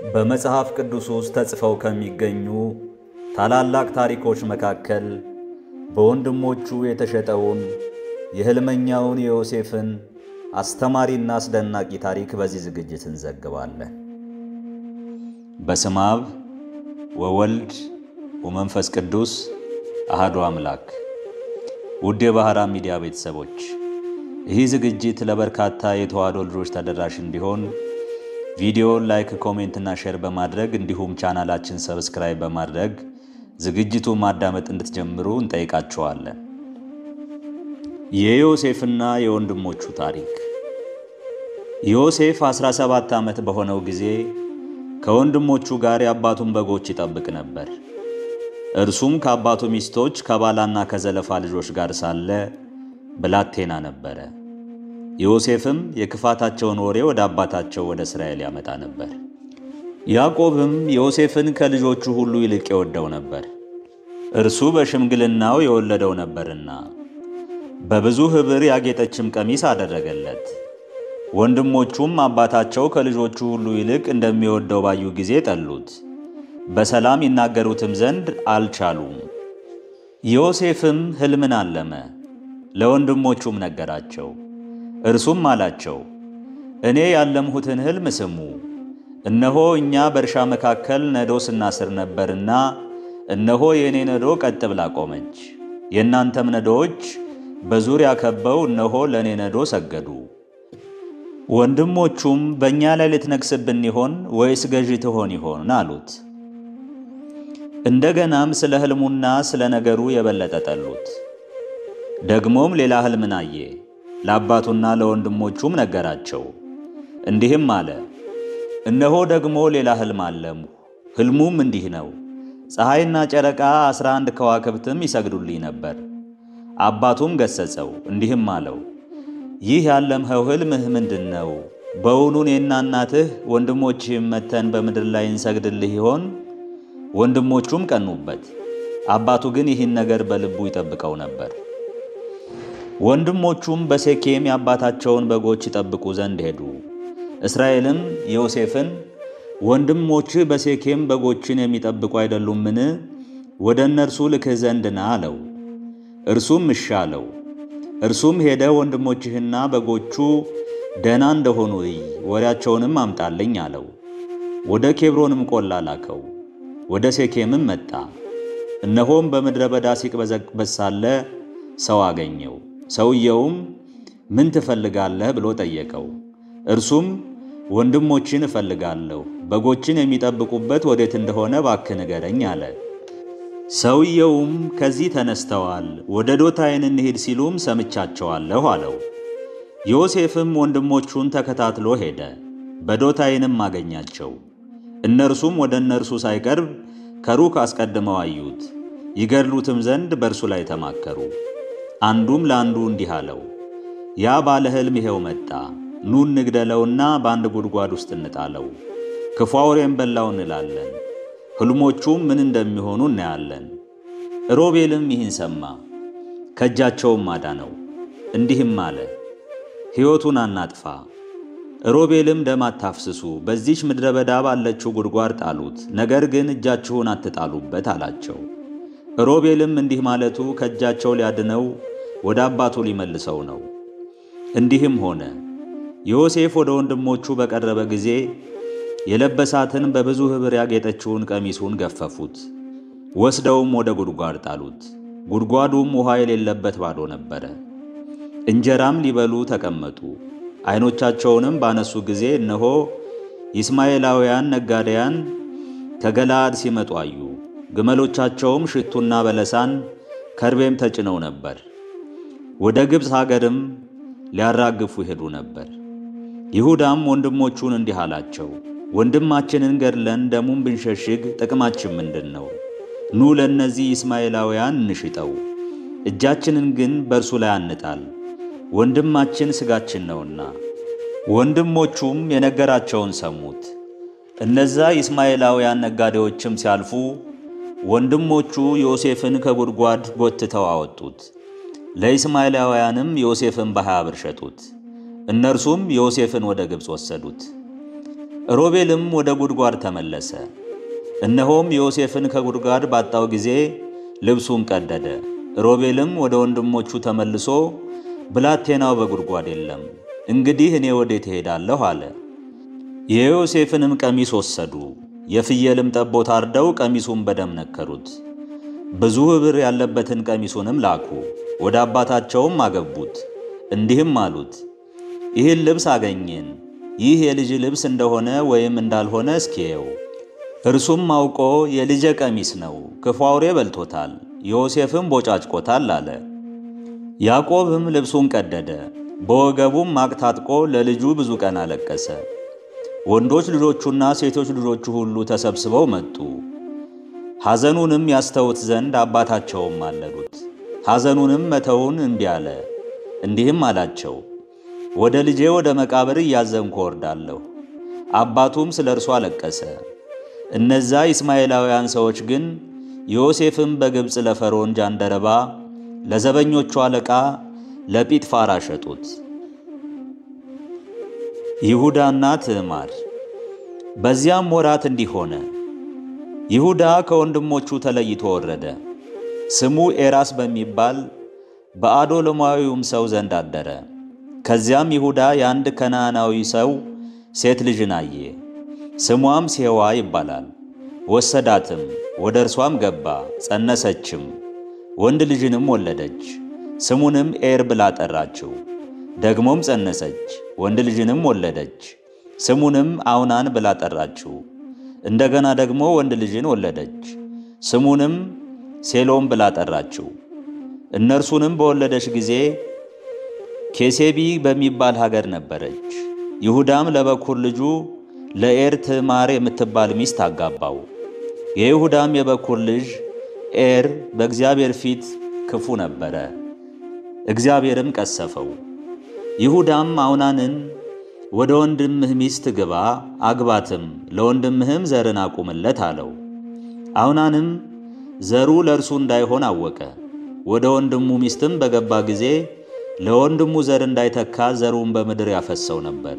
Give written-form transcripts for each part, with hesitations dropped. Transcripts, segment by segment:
በመጽሐፍ ቅዱስ ውስጥ ተጽፈው ከሚገኙ ታላላቅ ታሪኮች መካከል በወንድሞቹ የተሸጠውን የሕልመኛውን የዮሴፍን አስተማሪና አስደናቂ ታሪክ በዚህ ዝግጅት እንዘግባለን። በስመ አብ ወወልድ ወመንፈስ ቅዱስ አሐዱ አምላክ። ውድ የባህራን ሚዲያ ቤተሰቦች፣ ይህ ዝግጅት ለበርካታ የተዋሕዶ ልጆች ተደራሽ እንዲሆን ቪዲዮውን ላይክ፣ ኮሜንት እና ሼር በማድረግ እንዲሁም ቻናላችን ሰብስክራይብ በማድረግ ዝግጅቱን ማዳመጥ እንድትጀምሩ እንጠይቃችኋለን። የዮሴፍና የወንድሞቹ ታሪክ። ዮሴፍ 17 ዓመት በሆነው ጊዜ ከወንድሞቹ ጋር የአባቱን በጎች ይጠብቅ ነበር። እርሱም ከአባቱ ሚስቶች ከባላና ከዘለፋ ልጆች ጋር ሳለ ብላቴና ነበረ። ዮሴፍም የክፋታቸውን ወሬ ወደ አባታቸው ወደ እስራኤል ያመጣ ነበር። ያዕቆብም ዮሴፍን ከልጆቹ ሁሉ ይልቅ ይወደው ነበር፣ እርሱ በሽምግልናው የወለደው ነበርና። በብዙ ኅብር ያጌጠችም ቀሚስ አደረገለት። ወንድሞቹም አባታቸው ከልጆቹ ሁሉ ይልቅ እንደሚወደው ባዩ ጊዜ ጠሉት፣ በሰላም ይናገሩትም ዘንድ አልቻሉም። ዮሴፍም ሕልምን አለመ፣ ለወንድሞቹም ነገራቸው። እርሱም አላቸው፣ እኔ ያለምሁትን ሕልም ስሙ። እነሆ እኛ በእርሻ መካከል ነዶ ስናስር ነበርና፣ እነሆ የእኔ ነዶ ቀጥ ብላ ቆመች። የእናንተም ነዶዎች በዙሪያ ከበው እነሆ ለእኔ ነዶ ሰገዱ። ወንድሞቹም በእኛ ላይ ልትነግሥብን ይሆን ወይስ ገዢ ትሆን ይሆን አሉት። እንደገናም ስለ ሕልሙና ስለ ነገሩ የበለጠ ጠሉት። ደግሞም ሌላ ሕልምን አየ፣ ለአባቱና ለወንድሞቹም ነገራቸው። እንዲህም አለ፣ እነሆ ደግሞ ሌላ ሕልም አለምሁ። ሕልሙም እንዲህ ነው፣ ፀሐይና ጨረቃ 11 ከዋክብትም ይሰግዱልኝ ነበር። አባቱም ገሠጸው፣ እንዲህም አለው፣ ይህ ያለምኸው ሕልምህ ምንድን ነው? በውኑ እኔና እናትህ ወንድሞችህም መጥተን በምድር ላይ እንሰግድልህ ይሆን? ወንድሞቹም ቀኑበት። አባቱ ግን ይህን ነገር በልቡ ይጠብቀው ነበር። ወንድሞቹም በሴኬም የአባታቸውን በጎች ይጠብቁ ዘንድ ሄዱ። እስራኤልም ዮሴፍን ወንድሞችህ በሴኬም በጎችን የሚጠብቁ አይደሉምን? ወደ እነርሱ ልክህ ዘንድ ና አለው። እርሱም እሺ አለው። እርሱም ሄደ ወንድሞችህና በጎቹ ደህና እንደሆኑ እይ፣ ወሬያቸውንም አምጣልኝ አለው። ወደ ኬብሮንም ቆላ ላከው። ወደ ሴኬምም መጣ። እነሆም በምድረ በዳ ሲቅበዘበዝ ሳለ ሰው አገኘው። ሰውየውም ምን ትፈልጋለህ ብሎ ጠየቀው። እርሱም ወንድሞችን እፈልጋለሁ፣ በጎችን የሚጠብቁበት ወዴት እንደሆነ እባክህ ንገረኝ አለ። ሰውየውም ከዚህ ተነስተዋል፣ ወደ ዶታይን እንሂድ ሲሉም ሰምቻቸዋለሁ አለው። ዮሴፍም ወንድሞቹን ተከታትሎ ሄደ፣ በዶታይንም አገኛቸው። እነርሱም ወደ እነርሱ ሳይቀርብ ከሩቅ አስቀድመው አዩት፣ ይገድሉትም ዘንድ በእርሱ ላይ ተማከሩ። አንዱም ለአንዱ እንዲህ አለው፣ ያ ባለ ሕልም ይኸው መጣ፣ ኑ እንግደለውና በአንድ ጉድጓድ ውስጥ እንጣለው፣ ክፉ አውሬም በላው እንላለን፣ ሕልሞቹም ምን እንደሚሆኑ እናያለን። ሮቤልም ይህን ሰማ፣ ከእጃቸውም አዳነው፣ እንዲህም አለ፣ ሕይወቱን አናጥፋ። ሮቤልም ደም አታፍስሱ፣ በዚች ምድረ በዳ ባለችው ጉድጓድ ጣሉት፣ ነገር ግን እጃችሁን አትጣሉበት አላቸው። ሮቤልም እንዲህ ማለቱ ከእጃቸው ሊያድነው ወደ አባቱ ሊመልሰው ነው። እንዲህም ሆነ፣ ዮሴፍ ወደ ወንድሞቹ በቀረበ ጊዜ የለበሳትን በብዙ ኅብር ያጌጠችውን ቀሚሱን ገፈፉት፣ ወስደውም ወደ ጉድጓድ ጣሉት። ጉድጓዱም ውኃ የሌለበት ባዶ ነበረ። እንጀራም ሊበሉ ተቀመጡ። ዓይኖቻቸውንም ባነሱ ጊዜ እነሆ ይስማኤላውያን ነጋዴያን ከገለዓድ ሲመጡ አዩ። ግመሎቻቸውም ሽቱና በለሳን ከርቤም ተጭነው ነበር። ወደ ግብፅ ሀገርም ሊያራግፉ ይሄዱ ነበር። ይሁዳም ወንድሞቹን እንዲህ አላቸው፣ ወንድማችንን ገድለን ደሙን ብንሸሽግ ጥቅማችን ምንድን ነው? ኑ ለእነዚህ ይስማኤላውያን እንሽጠው፣ እጃችንን ግን በእርሱ ላይ አንጣል፣ ወንድማችን ሥጋችን ነውና። ወንድሞቹም የነገራቸውን ሰሙት። እነዛ ይስማኤላውያን ነጋዴዎችም ሲያልፉ ወንድሞቹ ዮሴፍን ከጉድጓድ ጎትተው አወጡት። ለይስማኤላውያንም ዮሴፍን በ20 ብር ሸጡት። እነርሱም ዮሴፍን ወደ ግብፅ ወሰዱት። ሮቤልም ወደ ጉድጓድ ተመለሰ። እነሆም ዮሴፍን ከጉድጓድ ባጣው ጊዜ ልብሱን ቀደደ። ሮቤልም ወደ ወንድሞቹ ተመልሶ ብላቴናው በጉድጓድ የለም፣ እንግዲህ እኔ ወዴት እሄዳለሁ አለ። የዮሴፍንም ቀሚስ ወሰዱ፣ የፍየልም ጠቦት አርደው ቀሚሱን በደም ነከሩት። ብዙ ኅብር ያለበትን ቀሚሱንም ላኩ፣ ወደ አባታቸውም አገቡት። እንዲህም አሉት፣ ይህን ልብስ አገኘን፣ ይህ የልጅ ልብስ እንደሆነ ወይም እንዳልሆነ እስኪየው። እርሱም አውቆ የልጄ ቀሚስ ነው፣ ክፉ አውሬ በልቶታል፣ ዮሴፍም ቦጫጭቆታል አለ። ያዕቆብም ልብሱን ቀደደ፣ በወገቡም ማቅ ታጥቆ ለልጁ ብዙ ቀን አለቀሰ። ወንዶች ልጆቹና ሴቶች ልጆቹ ሁሉ ተሰብስበው መጡ። ሐዘኑንም ያስተውት ዘንድ አባታቸውም ማለዱት። ሐዘኑንም መተውን እምቢ አለ። እንዲህም አላቸው፣ ወደ ልጄ ወደ መቃብር እያዘንኩ ወርዳለሁ። አባቱም ስለ እርሱ አለቀሰ። እነዛ ኢስማኤላውያን ሰዎች ግን ዮሴፍም በግብፅ ለፈርዖን ጃንደረባ ለዘበኞቹ አለቃ ለጲጥፋራ ሸጡት። ይሁዳና ትዕማር። በዚያም ወራት እንዲህ ሆነ፣ ይሁዳ ከወንድሞቹ ተለይቶ ወረደ። ስሙ ኤራስ በሚባል በአዶሎማዊውም ሰው ዘንድ አደረ። ከዚያም ይሁዳ የአንድ ከነዓናዊ ሰው ሴት ልጅን አየ። ስሟም ሴዋ ይባላል። ወሰዳትም፣ ወደ እርሷም ገባ፣ ጸነሰችም፣ ወንድ ልጅንም ወለደች። ስሙንም ኤር ብላ ጠራችው። ደግሞም ጸነሰች፣ ወንድ ልጅንም ወለደች። ስሙንም አውናን ብላ ጠራችው። እንደገና ደግሞ ወንድ ልጅን ወለደች። ስሙንም ሴሎም ብላ ጠራችው። እነርሱንም በወለደች ጊዜ ኬሴቢ በሚባል ሀገር ነበረች። ይሁዳም ለበኩር ልጁ ለኤር ትዕማር የምትባል ሚስት አጋባው። የይሁዳም የበኩር ልጅ ኤር በእግዚአብሔር ፊት ክፉ ነበረ፣ እግዚአብሔርም ቀሰፈው። ይሁዳም አውናንን ወደ ወንድምህ ሚስት ግባ፣ አግባትም፣ ለወንድምህም ዘርን አቁምለት አለው። አውናንም ዘሩ ለእርሱ እንዳይሆን አወቀ። ወደ ወንድሙ ሚስትም በገባ ጊዜ ለወንድሙ ዘር እንዳይተካ ዘሩን በምድር ያፈሰው ነበር።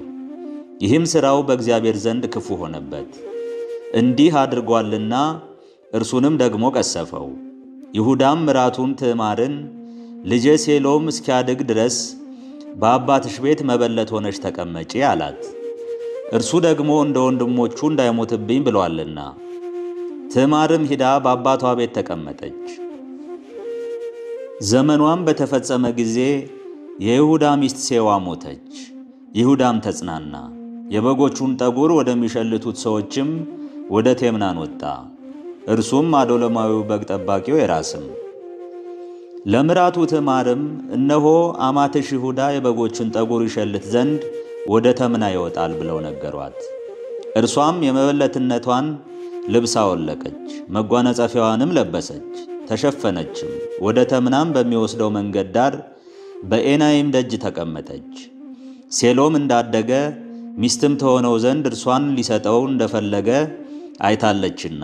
ይህም ሥራው በእግዚአብሔር ዘንድ ክፉ ሆነበት፣ እንዲህ አድርጓልና እርሱንም ደግሞ ቀሰፈው። ይሁዳም ምራቱን ትዕማርን ልጄ ሴሎም እስኪያድግ ድረስ በአባትሽ ቤት መበለት ሆነሽ ተቀመጪ አላት። እርሱ ደግሞ እንደ ወንድሞቹ እንዳይሞትብኝ ብሏልና። ትዕማርም ሂዳ በአባቷ ቤት ተቀመጠች። ዘመኗም በተፈጸመ ጊዜ የይሁዳ ሚስት ሴዋ ሞተች። ይሁዳም ተጽናና። የበጎቹን ጠጉር ወደሚሸልቱት ሰዎችም ወደ ቴምናን ወጣ። እርሱም አዶሎማዊው በግ ጠባቂው ኤራስም። ለምራቱ ትዕማርም እነሆ አማትሽ ይሁዳ የበጎችን ጠጉር ይሸልት ዘንድ ወደ ተምና ይወጣል ብለው ነገሯት። እርሷም የመበለትነቷን ልብስ አወለቀች፣ መጓነጸፊያዋንም ለበሰች፣ ተሸፈነችም። ወደ ተምናም በሚወስደው መንገድ ዳር በኤናይም ደጅ ተቀመጠች። ሴሎም እንዳደገ ሚስትም ተሆነው ዘንድ እርሷን ሊሰጠው እንደፈለገ አይታለችና።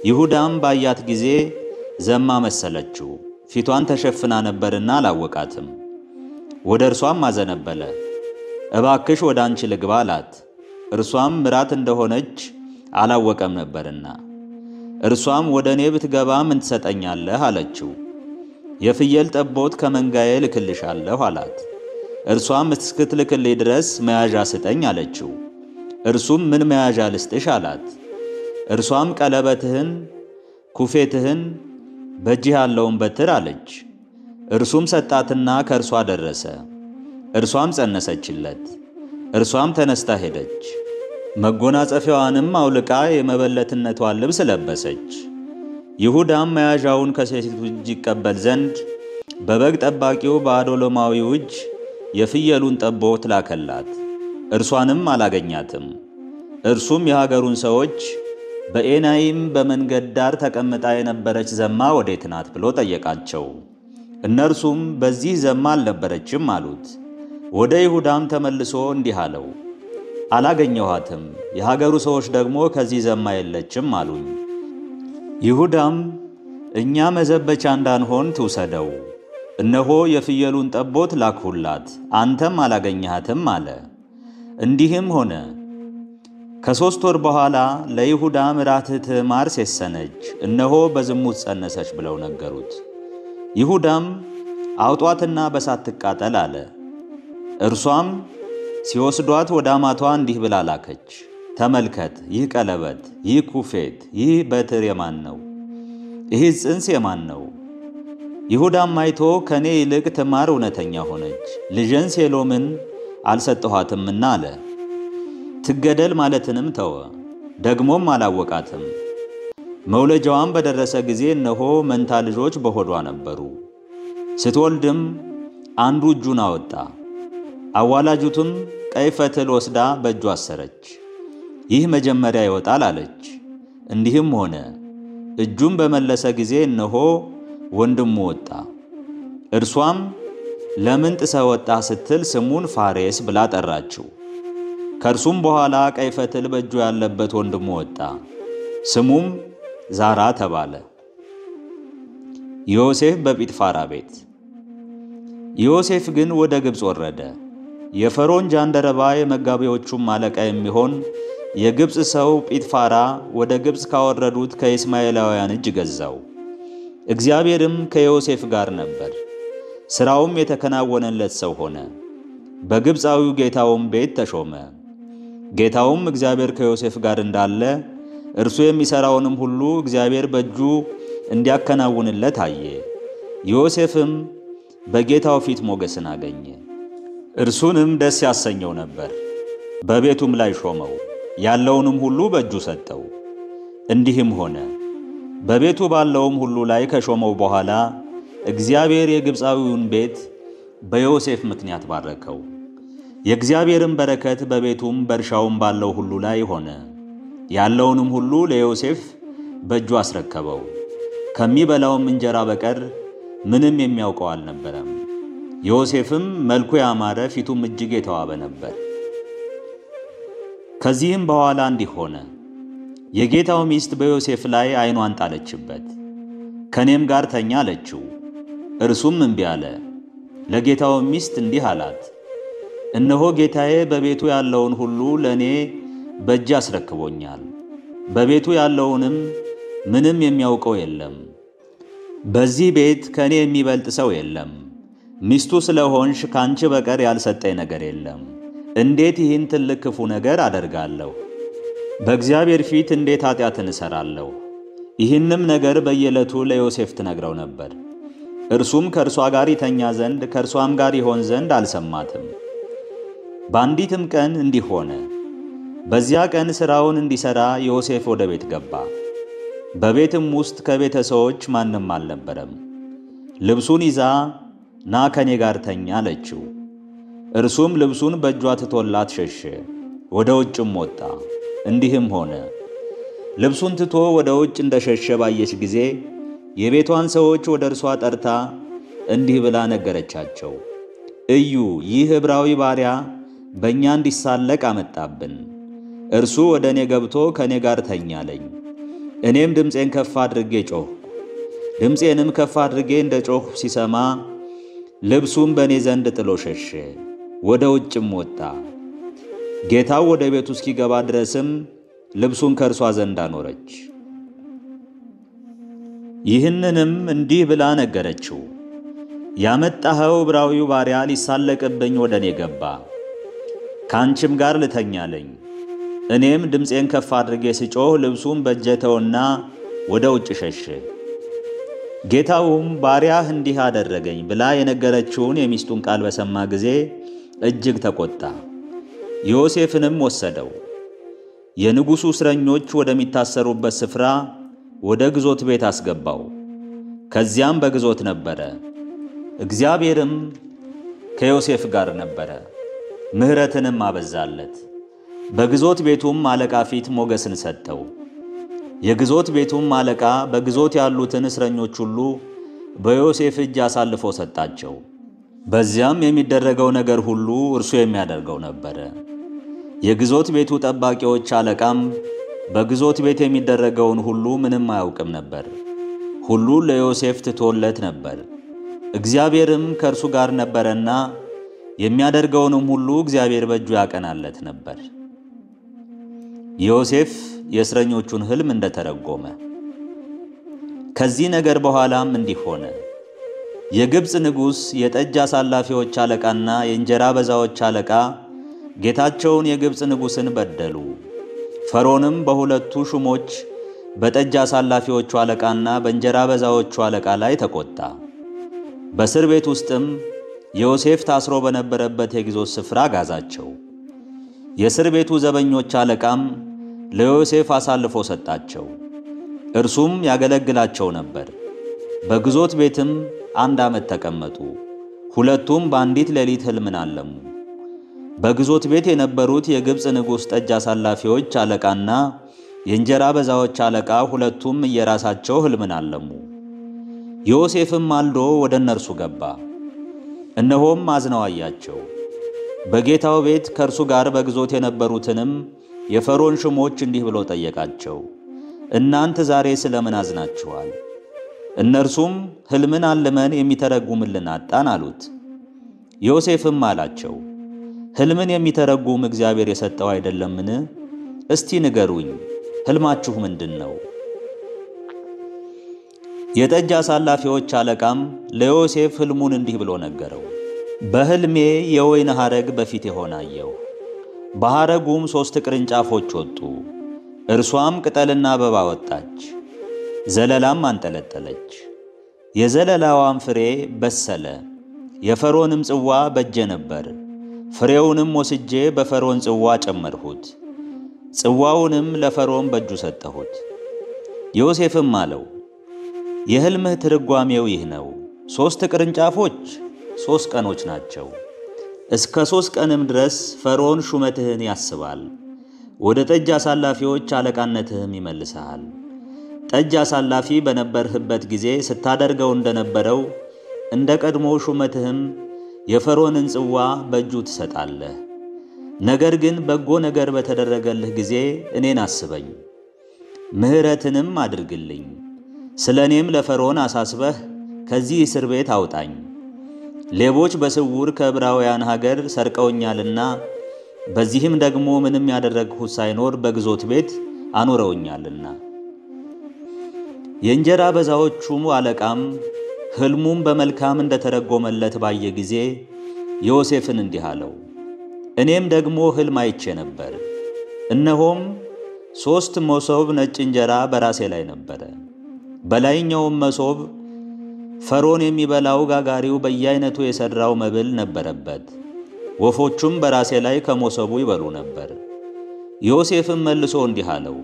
ይሁዳም ባያት ጊዜ ዘማ መሰለችው፣ ፊቷን ተሸፍና ነበርና አላወቃትም። ወደ እርሷም አዘነበለ። እባክሽ ወደ አንቺ ልግባ አላት። እርሷም ምራት እንደሆነች አላወቀም ነበርና። እርሷም ወደ እኔ ብትገባ ምን ትሰጠኛለህ አለችው። የፍየል ጠቦት ከመንጋዬ ልክልሻለሁ አላት። እርሷም እስክትልክልኝ ድረስ መያዣ ስጠኝ አለችው። እርሱም ምን መያዣ ልስጥሽ አላት። እርሷም ቀለበትህን፣ ኩፌትህን፣ በእጅህ ያለውን በትር አለች። እርሱም ሰጣትና ከእርሷ ደረሰ። እርሷም ጸነሰችለት። እርሷም ተነስታ ሄደች። መጎናጸፊያዋንም አውልቃ የመበለትነቷን ልብስ ለበሰች። ይሁዳም መያዣውን ከሴቲቱ እጅ ይቀበል ዘንድ በበግ ጠባቂው በአዶሎማዊው እጅ የፍየሉን ጠቦት ላከላት። እርሷንም አላገኛትም። እርሱም የሀገሩን ሰዎች በኤናይም በመንገድ ዳር ተቀምጣ የነበረች ዘማ ወዴት ናት ብሎ ጠየቃቸው። እነርሱም በዚህ ዘማ አልነበረችም አሉት። ወደ ይሁዳም ተመልሶ እንዲህ አለው፣ አላገኘኋትም፣ የሀገሩ ሰዎች ደግሞ ከዚህ ዘማ የለችም አሉኝ። ይሁዳም እኛ መዘበቻ እንዳንሆን ትውሰደው፣ እነሆ የፍየሉን ጠቦት ላክሁላት፣ አንተም አላገኘሃትም አለ። እንዲህም ሆነ ከ3 ወር በኋላ ለይሁዳ ምራትህ ትዕማር ሴሰነች፣ እነሆ በዝሙት ጸነሰች ብለው ነገሩት። ይሁዳም አውጧትና በሳት ትቃጠል አለ። እርሷም ሲወስዷት ወደ አማቷ እንዲህ ብላ ላከች፣ ተመልከት፣ ይህ ቀለበት፣ ይህ ኩፌት፣ ይህ በትር የማን ነው? ይህ ጽንስ የማን ነው? ይሁዳም አይቶ ከኔ ይልቅ ትዕማር እውነተኛ ሆነች፣ ልጄን ሴሎምን አልሰጠኋትምና አለ። ትገደል ማለትንም ተወ፣ ደግሞም አላወቃትም። መውለጃዋም በደረሰ ጊዜ እነሆ መንታ ልጆች በሆዷ ነበሩ። ስትወልድም አንዱ እጁን አወጣ። አዋላጁትም ቀይ ፈትል ወስዳ በእጁ አሰረች። ይህ መጀመሪያ ይወጣል አለች። እንዲህም ሆነ። እጁን በመለሰ ጊዜ እነሆ ወንድሙ ወጣ። እርሷም ለምን ጥሰህ ወጣህ ስትል ስሙን ፋሬስ ብላ ጠራችው። ከእርሱም በኋላ ቀይ ፈትል በእጁ ያለበት ወንድሙ ወጣ። ስሙም ዛራ ተባለ። ዮሴፍ በጲጥፋራ ቤት። ዮሴፍ ግን ወደ ግብፅ ወረደ። የፈርዖን ጃንደረባ የመጋቢዎቹም አለቃ የሚሆን የግብፅ ሰው ጲጥፋራ ወደ ግብፅ ካወረዱት ከእስማኤላውያን እጅ ገዛው። እግዚአብሔርም ከዮሴፍ ጋር ነበር፣ ሥራውም የተከናወነለት ሰው ሆነ። በግብፃዊው ጌታውም ቤት ተሾመ። ጌታውም እግዚአብሔር ከዮሴፍ ጋር እንዳለ እርሱ የሚሠራውንም ሁሉ እግዚአብሔር በእጁ እንዲያከናውንለት አየ። ዮሴፍም በጌታው ፊት ሞገስን አገኘ፣ እርሱንም ደስ ያሰኘው ነበር። በቤቱም ላይ ሾመው፣ ያለውንም ሁሉ በእጁ ሰጠው። እንዲህም ሆነ፣ በቤቱ ባለውም ሁሉ ላይ ከሾመው በኋላ እግዚአብሔር የግብፃዊውን ቤት በዮሴፍ ምክንያት ባረከው። የእግዚአብሔርም በረከት በቤቱም በእርሻውም ባለው ሁሉ ላይ ሆነ። ያለውንም ሁሉ ለዮሴፍ በእጁ አስረከበው። ከሚበላውም እንጀራ በቀር ምንም የሚያውቀው አልነበረም። ዮሴፍም መልኩ ያማረ ፊቱም እጅግ የተዋበ ነበር። ከዚህም በኋላ እንዲህ ሆነ፣ የጌታው ሚስት በዮሴፍ ላይ ዓይኗን ጣለችበት። ከኔም ጋር ተኛ አለችው። እርሱም እምቢ አለ። ለጌታው ሚስት እንዲህ አላት፣ እነሆ ጌታዬ በቤቱ ያለውን ሁሉ ለእኔ በእጅ አስረክቦኛል። በቤቱ ያለውንም ምንም የሚያውቀው የለም። በዚህ ቤት ከእኔ የሚበልጥ ሰው የለም። ሚስቱ ስለሆንሽ ካንቺ በቀር ያልሰጠኝ ነገር የለም። እንዴት ይህን ትልቅ ክፉ ነገር አደርጋለሁ? በእግዚአብሔር ፊት እንዴት ኃጢአትን እሠራለሁ? ይህንም ነገር በየዕለቱ ለዮሴፍ ትነግረው ነበር። እርሱም ከእርሷ ጋር ይተኛ ዘንድ ከእርሷም ጋር ይሆን ዘንድ አልሰማትም። በአንዲትም ቀን እንዲህ ሆነ። በዚያ ቀን ሥራውን እንዲሠራ ዮሴፍ ወደ ቤት ገባ። በቤትም ውስጥ ከቤተሰቦች ማንም አልነበረም። ልብሱን ይዛ ና ከኔ ጋር ተኛ አለችው። እርሱም ልብሱን በእጇ ትቶላት ሸሸ፣ ወደ ውጭም ወጣ። እንዲህም ሆነ፣ ልብሱን ትቶ ወደ ውጭ እንደሸሸ ባየች ጊዜ የቤቷን ሰዎች ወደ እርሷ ጠርታ እንዲህ ብላ ነገረቻቸው፣ እዩ፣ ይህ ዕብራዊ ባሪያ በእኛ እንዲሳለቅ አመጣብን። እርሱ ወደ እኔ ገብቶ ከእኔ ጋር ተኛለኝ። እኔም ድምፄን ከፍ አድርጌ ጮኽኩ። ድምፄንም ከፍ አድርጌ እንደ ጮኽኩ ሲሰማ ልብሱን በእኔ ዘንድ ጥሎ ሸሸ፣ ወደ ውጭም ወጣ። ጌታው ወደ ቤቱ እስኪገባ ድረስም ልብሱን ከእርሷ ዘንድ አኖረች። ይህንንም እንዲህ ብላ ነገረችው፣ ያመጣኸው ዕብራዊው ባሪያ ሊሳለቅብኝ ወደ እኔ ገባ፣ ከአንቺም ጋር ልተኛለኝ። እኔም ድምፄን ከፍ አድርጌ ስጮኽ ልብሱን በእጄ ተወና ወደ ውጭ ሸሸ። ጌታውም ባሪያህ እንዲህ አደረገኝ ብላ የነገረችውን የሚስቱን ቃል በሰማ ጊዜ እጅግ ተቆጣ። ዮሴፍንም ወሰደው፣ የንጉሡ እስረኞች ወደሚታሰሩበት ስፍራ ወደ ግዞት ቤት አስገባው። ከዚያም በግዞት ነበረ። እግዚአብሔርም ከዮሴፍ ጋር ነበረ፣ ምሕረትንም አበዛለት። በግዞት ቤቱም አለቃ ፊት ሞገስን ሰጠው። የግዞት ቤቱም አለቃ በግዞት ያሉትን እስረኞች ሁሉ በዮሴፍ እጅ አሳልፎ ሰጣቸው። በዚያም የሚደረገው ነገር ሁሉ እርሱ የሚያደርገው ነበረ። የግዞት ቤቱ ጠባቂዎች አለቃም በግዞት ቤት የሚደረገውን ሁሉ ምንም አያውቅም ነበር። ሁሉ ለዮሴፍ ትቶለት ነበር። እግዚአብሔርም ከእርሱ ጋር ነበረና የሚያደርገውንም ሁሉ እግዚአብሔር በእጁ ያቀናለት ነበር። ዮሴፍ የእስረኞቹን ሕልም እንደተረጎመ። ከዚህ ነገር በኋላም እንዲህ ሆነ። የግብፅ ንጉሥ የጠጅ አሳላፊዎች አለቃና የእንጀራ በዛዎች አለቃ ጌታቸውን የግብፅ ንጉሥን በደሉ። ፈርዖንም በሁለቱ ሹሞች በጠጅ አሳላፊዎቹ አለቃና በእንጀራ በዛዎቹ አለቃ ላይ ተቆጣ። በእስር ቤት ውስጥም ዮሴፍ ታስሮ በነበረበት የግዞት ስፍራ ጋዛቸው። የእስር ቤቱ ዘበኞች አለቃም ለዮሴፍ አሳልፎ ሰጣቸው። እርሱም ያገለግላቸው ነበር። በግዞት ቤትም 1 ዓመት ተቀመጡ። ሁለቱም በአንዲት ሌሊት ሕልምን አለሙ። በግዞት ቤት የነበሩት የግብፅ ንጉሥ ጠጅ አሳላፊዎች አለቃና የእንጀራ በዛዎች አለቃ ሁለቱም እየራሳቸው ሕልምን አለሙ። ዮሴፍም ማልዶ ወደ እነርሱ ገባ። እነሆም አዝነው አያቸው። በጌታው ቤት ከእርሱ ጋር በግዞት የነበሩትንም የፈርዖን ሹሞች እንዲህ ብሎ ጠየቃቸው፣ እናንተ ዛሬ ስለምን አዝናችኋል? እነርሱም ሕልምን አልመን የሚተረጉምልን አጣን አሉት። ዮሴፍም አላቸው፣ ሕልምን የሚተረጉም እግዚአብሔር የሰጠው አይደለምን? እስቲ ንገሩኝ፣ ሕልማችሁ ምንድን ነው? የጠጅ አሳላፊዎች አለቃም ለዮሴፍ ሕልሙን እንዲህ ብሎ ነገረው። በሕልሜ የወይን ሐረግ በፊቴ ሆናየሁ። በሐረጉም 3 ቅርንጫፎች ወጡ። እርሷም ቅጠልና አበባ ወጣች፣ ዘለላም አንጠለጠለች። የዘለላዋም ፍሬ በሰለ። የፈርዖንም ጽዋ በእጄ ነበር። ፍሬውንም ወስጄ በፈርዖን ጽዋ ጨመርሁት። ጽዋውንም ለፈርዖን በእጁ ሰጠሁት። ዮሴፍም አለው፣ የሕልምህ ትርጓሜው ይህ ነው። 3 ቅርንጫፎች 3 ቀኖች ናቸው። እስከ 3 ቀንም ድረስ ፈርዖን ሹመትህን ያስባል፣ ወደ ጠጅ አሳላፊዎች አለቃነትህም ይመልስሃል። ጠጅ አሳላፊ በነበርህበት ጊዜ ስታደርገው እንደነበረው እንደ ቀድሞ ሹመትህም የፈርዖንን ጽዋ በእጁ ትሰጣለህ። ነገር ግን በጎ ነገር በተደረገልህ ጊዜ እኔን አስበኝ፣ ምሕረትንም አድርግልኝ። ስለ እኔም ለፈርዖን አሳስበህ ከዚህ እስር ቤት አውጣኝ። ሌቦች በስውር ከዕብራውያን ሀገር ሰርቀውኛልና በዚህም ደግሞ ምንም ያደረግሁት ሳይኖር በግዞት ቤት አኖረውኛልና። የእንጀራ በዛዎቹም አለቃም ሕልሙም በመልካም እንደተረጎመለት ባየ ጊዜ ዮሴፍን እንዲህ አለው፣ እኔም ደግሞ ሕልም አይቼ ነበር። እነሆም 3 መሶብ ነጭ እንጀራ በራሴ ላይ ነበረ። በላይኛውም መሶብ ፈርዖን የሚበላው ጋጋሪው በየአይነቱ የሰራው መብል ነበረበት። ወፎቹም በራሴ ላይ ከመሶቡ ይበሉ ነበር። ዮሴፍም መልሶ እንዲህ አለው፣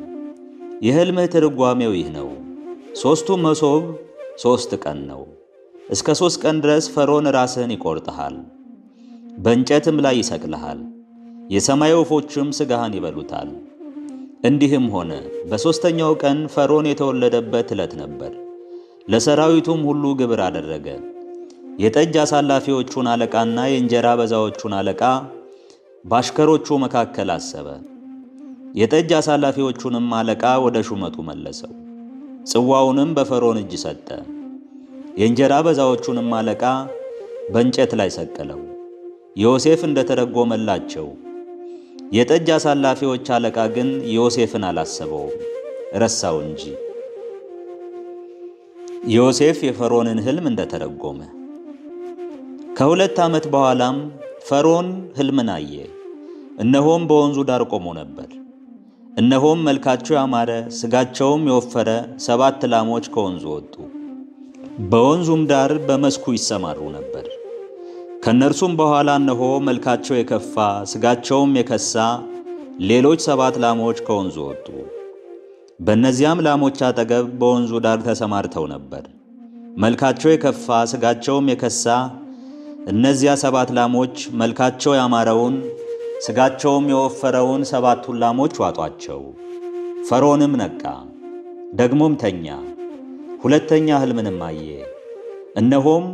የሕልምህ ትርጓሜው ይህ ነው። 3ቱ መሶብ 3 ቀን ነው። እስከ 3 ቀን ድረስ ፈርዖን ራስህን ይቆርጥሃል፣ በእንጨትም ላይ ይሰቅልሃል። የሰማይ ወፎችም ሥጋህን ይበሉታል። እንዲህም ሆነ፣ በ3ኛው ቀን ፈርዖን የተወለደበት ዕለት ነበር። ለሰራዊቱም ሁሉ ግብር አደረገ። የጠጅ አሳላፊዎቹን አለቃና የእንጀራ በዛዎቹን አለቃ ባሽከሮቹ መካከል አሰበ። የጠጅ አሳላፊዎቹንም አለቃ ወደ ሹመቱ መለሰው፣ ጽዋውንም በፈርዖን እጅ ሰጠ። የእንጀራ በዛዎቹንም አለቃ በእንጨት ላይ ሰቀለው። ዮሴፍ እንደተረጎመላቸው። የጠጅ አሳላፊዎች አለቃ ግን ዮሴፍን አላሰበውም፣ ረሳው እንጂ። ዮሴፍ የፈርዖንን ሕልም እንደተረጎመ። ከ2 ዓመት በኋላም ፈርዖን ሕልምን አየ። እነሆም በወንዙ ዳር ቆሞ ነበር። እነሆም መልካቸው ያማረ ሥጋቸውም የወፈረ 7 ላሞች ከወንዙ ወጡ። በወንዙም ዳር በመስኩ ይሰማሩ ነበር። ከነርሱም በኋላ እነሆ መልካቸው የከፋ ሥጋቸውም የከሳ ሌሎች 7 ላሞች ከወንዙ ወጡ። በእነዚያም ላሞች አጠገብ በወንዙ ዳር ተሰማርተው ነበር። መልካቸው የከፋ ሥጋቸውም የከሳ እነዚያ 7 ላሞች መልካቸው ያማረውን ሥጋቸውም የወፈረውን 7ቱን ላሞች ዋጧቸው። ፈርዖንም ነቃ፣ ደግሞም ተኛ። 2ኛ ሕልምንም አየ። እነሆም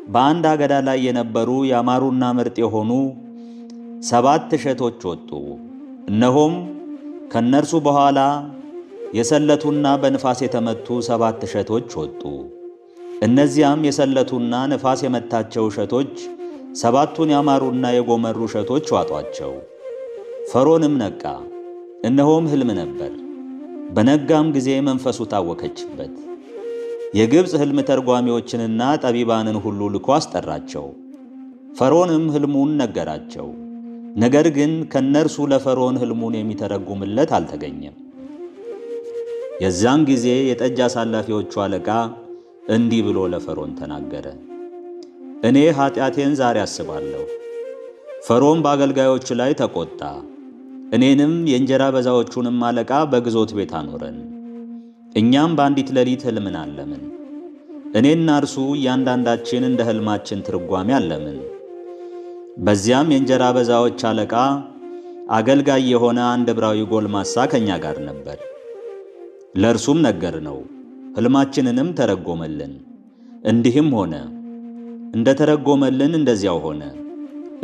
በአንድ አገዳ ላይ የነበሩ ያማሩና ምርጥ የሆኑ 7 እሸቶች ወጡ። እነሆም ከነርሱ በኋላ የሰለቱና በንፋስ የተመቱ 7 እሸቶች ወጡ። እነዚያም የሰለቱና ንፋስ የመታቸው እሸቶች 7ቱን ያማሩና የጎመሩ እሸቶች ዋጧቸው። ፈርዖንም ነቃ፣ እነሆም ሕልም ነበር። በነጋም ጊዜ መንፈሱ ታወከችበት። የግብፅ ሕልም ተርጓሚዎችንና ጠቢባንን ሁሉ ልኮ አስጠራቸው። ፈርዖንም ሕልሙን ነገራቸው። ነገር ግን ከነርሱ ለፈርዖን ሕልሙን የሚተረጉምለት አልተገኘም። የዚያን ጊዜ የጠጅ አሳላፊዎቹ አለቃ እንዲህ ብሎ ለፈርዖን ተናገረ። እኔ ኃጢአቴን ዛሬ አስባለሁ። ፈርዖን በአገልጋዮቹ ላይ ተቆጣ። እኔንም የእንጀራ በዛዎቹንም አለቃ በግዞት ቤት አኖረን። እኛም በአንዲት ሌሊት ሕልምን አለምን። እኔና እርሱ እያንዳንዳችን እንደ ሕልማችን ትርጓሜ አለምን። በዚያም የእንጀራ በዛዎች አለቃ አገልጋይ የሆነ አንድ ዕብራዊ ጎልማሳ ከእኛ ጋር ነበር። ለእርሱም ነገርነው፣ ሕልማችንንም ተረጎመልን። እንዲህም ሆነ፣ እንደ ተረጎመልን እንደዚያው ሆነ።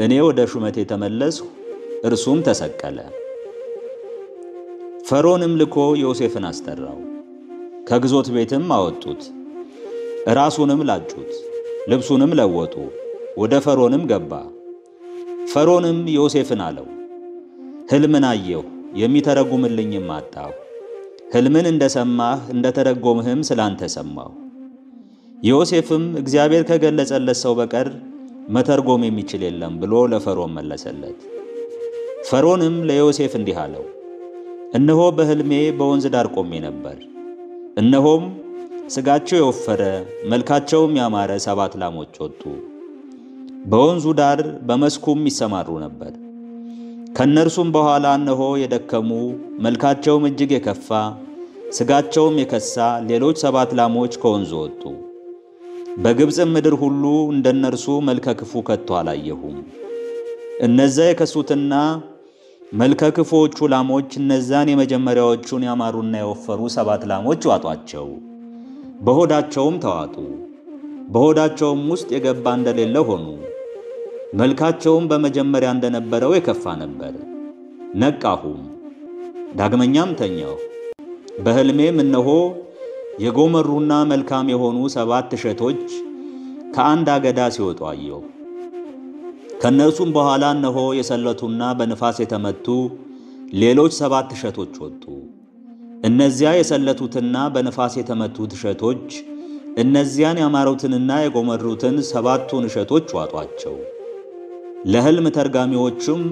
እኔ ወደ ሹመቴ ተመለስሁ፣ እርሱም ተሰቀለ። ፈርዖንም ልኮ ዮሴፍን አስጠራው። ከግዞት ቤትም አወጡት። ራሱንም ላጩት፣ ልብሱንም ለወጡ። ወደ ፈርዖንም ገባ። ፈርዖንም ዮሴፍን አለው፣ ሕልምን አየሁ፣ የሚተረጉምልኝም አጣሁ። ሕልምን እንደሰማህ እንደተረጎምህም ስላንተ ሰማሁ። ዮሴፍም እግዚአብሔር ከገለጸለት ሰው በቀር መተርጎም የሚችል የለም ብሎ ለፈርዖን መለሰለት። ፈርዖንም ለዮሴፍ እንዲህ አለው፣ እነሆ በሕልሜ በወንዝ ዳር ቆሜ ነበር። እነሆም ሥጋቸው የወፈረ መልካቸውም ያማረ 7 ላሞች ወጡ። በወንዙ ዳር በመስኩም ይሰማሩ ነበር። ከነርሱም በኋላ እነሆ የደከሙ መልካቸውም እጅግ የከፋ ሥጋቸውም የከሳ ሌሎች 7 ላሞች ከወንዙ ወጡ። በግብፅም ምድር ሁሉ እንደነርሱ መልከ ክፉ ከቶ አላየሁም። እነዚያ የከሱትና መልከ ክፉዎቹ ላሞች እነዛን የመጀመሪያዎቹን ያማሩና የወፈሩ 7 ላሞች ዋጧቸው፣ በሆዳቸውም ተዋጡ። በሆዳቸውም ውስጥ የገባ እንደሌለ ሆኑ። መልካቸውም በመጀመሪያ እንደነበረው የከፋ ነበር። ነቃሁም፣ ዳግመኛም ተኛሁ። በሕልሜም እነሆ የጎመሩና መልካም የሆኑ 7 እሸቶች ከአንድ አገዳ ሲወጡ አየሁ። ከነርሱም በኋላ እነሆ የሰለቱና በንፋስ የተመቱ ሌሎች 7 እሸቶች ወጡ። እነዚያ የሰለቱትና በንፋስ የተመቱት እሸቶች እነዚያን ያማሩትንና የጎመሩትን 7ቱን እሸቶች ዋጧቸው። ለሕልም ተርጓሚዎቹም